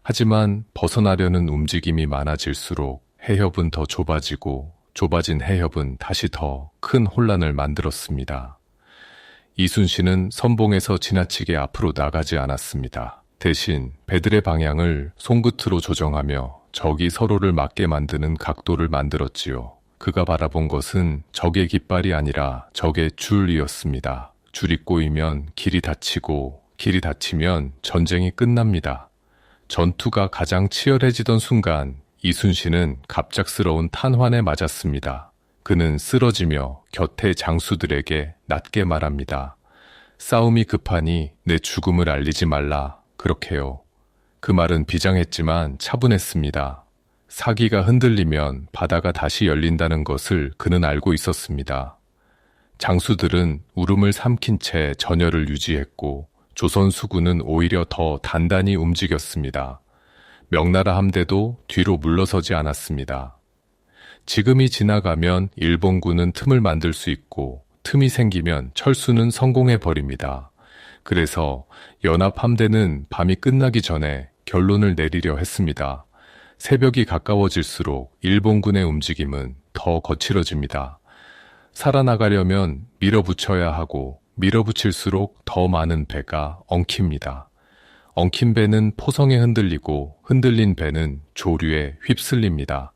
하지만 벗어나려는 움직임이 많아질수록 해협은 더 좁아지고 좁아진 해협은 다시 더 큰 혼란을 만들었습니다. 이순신은 선봉에서 지나치게 앞으로 나가지 않았습니다. 대신 배들의 방향을 손끝으로 조정하며 적이 서로를 맞게 만드는 각도를 만들었지요. 그가 바라본 것은 적의 깃발이 아니라 적의 줄이었습니다. 줄이 꼬이면 길이 닫히고 길이 닫히면 전쟁이 끝납니다. 전투가 가장 치열해지던 순간 이순신은 갑작스러운 탄환에 맞았습니다. 그는 쓰러지며 곁의 장수들에게 낮게 말합니다. 싸움이 급하니 내 죽음을 알리지 말라. 그렇게요. 그 말은 비장했지만 차분했습니다. 사기가 흔들리면 바다가 다시 열린다는 것을 그는 알고 있었습니다. 장수들은 울음을 삼킨 채 전열을 유지했고 조선 수군은 오히려 더 단단히 움직였습니다. 명나라 함대도 뒤로 물러서지 않았습니다. 지금이 지나가면 일본군은 틈을 만들 수 있고 틈이 생기면 철수는 성공해버립니다. 그래서 연합함대는 밤이 끝나기 전에 결론을 내리려 했습니다. 새벽이 가까워질수록 일본군의 움직임은 더 거칠어집니다. 살아나가려면 밀어붙여야 하고 밀어붙일수록 더 많은 배가 엉킵니다. 엉킨 배는 포성에 흔들리고 흔들린 배는 조류에 휩쓸립니다.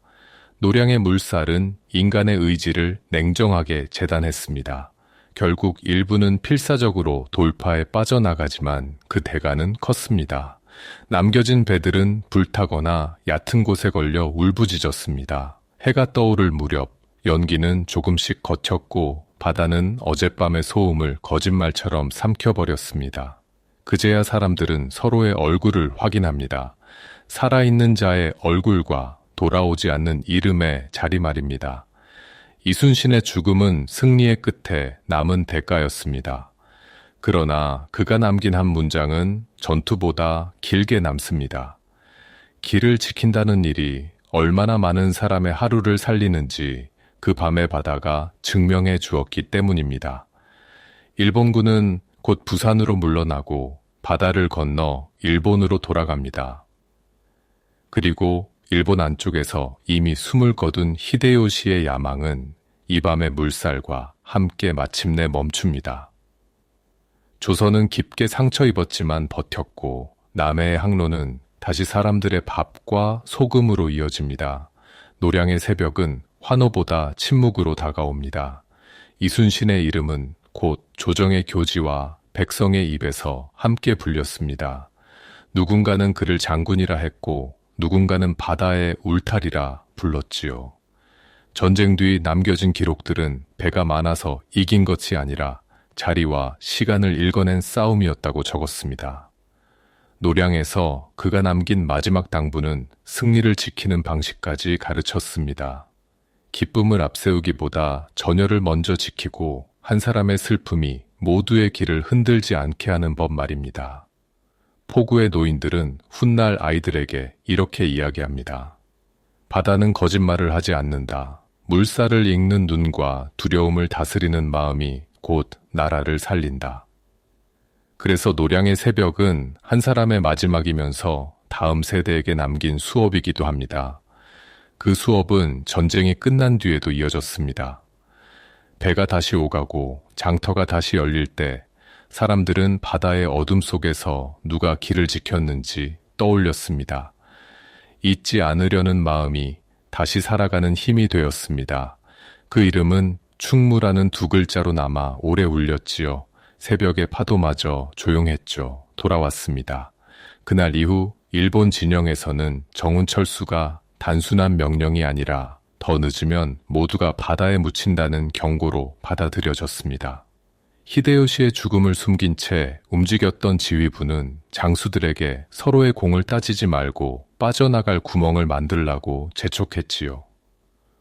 노량의 물살은 인간의 의지를 냉정하게 재단했습니다. 결국 일부는 필사적으로 돌파에 빠져나가지만 그 대가는 컸습니다. 남겨진 배들은 불타거나 얕은 곳에 걸려 울부짖었습니다. 해가 떠오를 무렵 연기는 조금씩 걷혔고 바다는 어젯밤의 소음을 거짓말처럼 삼켜버렸습니다. 그제야 사람들은 서로의 얼굴을 확인합니다. 살아있는 자의 얼굴과 돌아오지 않는 이름의 자리말입니다. 이순신의 죽음은 승리의 끝에 남은 대가였습니다. 그러나 그가 남긴 한 문장은 전투보다 길게 남습니다. 길을 지킨다는 일이 얼마나 많은 사람의 하루를 살리는지 그 밤의 바다가 증명해 주었기 때문입니다. 일본군은 곧 부산으로 물러나고 바다를 건너 일본으로 돌아갑니다. 그리고 일본 안쪽에서 이미 숨을 거둔 히데요시의 야망은 이 밤의 물살과 함께 마침내 멈춥니다. 조선은 깊게 상처 입었지만 버텼고 남해의 항로는 다시 사람들의 밥과 소금으로 이어집니다. 노량의 새벽은 환호보다 침묵으로 다가옵니다. 이순신의 이름은 곧 조정의 교지와 백성의 입에서 함께 불렸습니다. 누군가는 그를 장군이라 했고 누군가는 바다의 울타리라 불렀지요. 전쟁 뒤 남겨진 기록들은 배가 많아서 이긴 것이 아니라 자리와 시간을 읽어낸 싸움이었다고 적었습니다. 노량에서 그가 남긴 마지막 당부는 승리를 지키는 방식까지 가르쳤습니다. 기쁨을 앞세우기보다 전열을 먼저 지키고 한 사람의 슬픔이 모두의 길을 흔들지 않게 하는 법 말입니다. 포구의 노인들은 훗날 아이들에게 이렇게 이야기합니다. 바다는 거짓말을 하지 않는다. 물살을 읽는 눈과 두려움을 다스리는 마음이 곧 나라를 살린다. 그래서 노량의 새벽은 한 사람의 마지막이면서 다음 세대에게 남긴 수업이기도 합니다. 그 수업은 전쟁이 끝난 뒤에도 이어졌습니다. 배가 다시 오가고 장터가 다시 열릴 때 사람들은 바다의 어둠 속에서 누가 길을 지켰는지 떠올렸습니다. 잊지 않으려는 마음이 다시 살아가는 힘이 되었습니다. 그 이름은 충무라는 두 글자로 남아 오래 울렸지요. 새벽의 파도마저 조용했죠. 돌아왔습니다. 그날 이후 일본 진영에서는 정운철수가 단순한 명령이 아니라 더 늦으면 모두가 바다에 묻힌다는 경고로 받아들여졌습니다. 히데요시의 죽음을 숨긴 채 움직였던 지휘부는 장수들에게 서로의 공을 따지지 말고 빠져나갈 구멍을 만들라고 재촉했지요.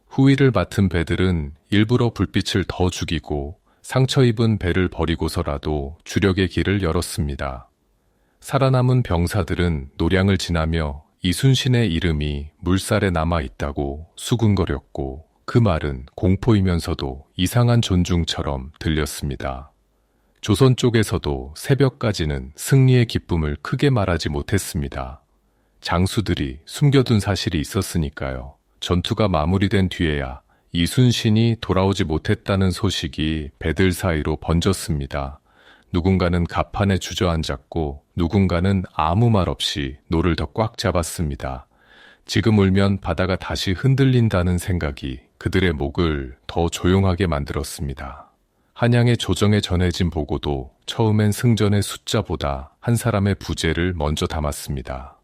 후위를 맡은 배들은 일부러 불빛을 더 죽이고 상처 입은 배를 버리고서라도 주력의 길을 열었습니다. 살아남은 병사들은 노량을 지나며 이순신의 이름이 물살에 남아있다고 수군거렸고 그 말은 공포이면서도 이상한 존중처럼 들렸습니다. 조선 쪽에서도 새벽까지는 승리의 기쁨을 크게 말하지 못했습니다. 장수들이 숨겨둔 사실이 있었으니까요. 전투가 마무리된 뒤에야 이순신이 돌아오지 못했다는 소식이 배들 사이로 번졌습니다. 누군가는 갑판에 주저앉았고 누군가는 아무 말 없이 노를 더 꽉 잡았습니다. 지금 울면 바다가 다시 흔들린다는 생각이 그들의 목을 더 조용하게 만들었습니다. 한양의 조정에 전해진 보고도 처음엔 승전의 숫자보다 한 사람의 부재를 먼저 담았습니다.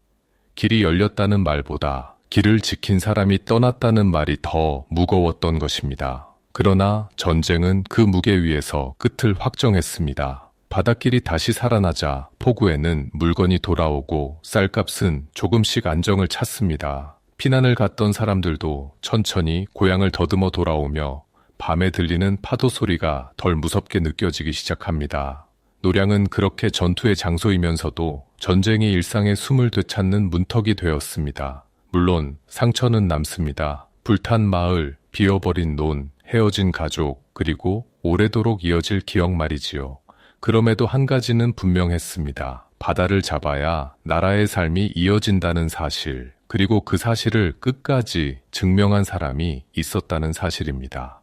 길이 열렸다는 말보다 길을 지킨 사람이 떠났다는 말이 더 무거웠던 것입니다. 그러나 전쟁은 그 무게 위에서 끝을 확정했습니다. 바닷길이 다시 살아나자 포구에는 물건이 돌아오고 쌀값은 조금씩 안정을 찾습니다. 피난을 갔던 사람들도 천천히 고향을 더듬어 돌아오며 밤에 들리는 파도 소리가 덜 무섭게 느껴지기 시작합니다. 노량은 그렇게 전투의 장소이면서도 전쟁이 일상의 숨을 되찾는 문턱이 되었습니다. 물론 상처는 남습니다. 불탄 마을, 비어버린 논, 헤어진 가족, 그리고 오래도록 이어질 기억 말이지요. 그럼에도 한 가지는 분명했습니다. 바다를 잡아야 나라의 삶이 이어진다는 사실, 그리고 그 사실을 끝까지 증명한 사람이 있었다는 사실입니다.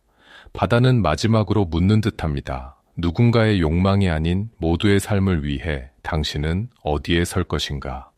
바다는 마지막으로 묻는 듯합니다. 누군가의 욕망이 아닌 모두의 삶을 위해 당신은 어디에 설 것인가?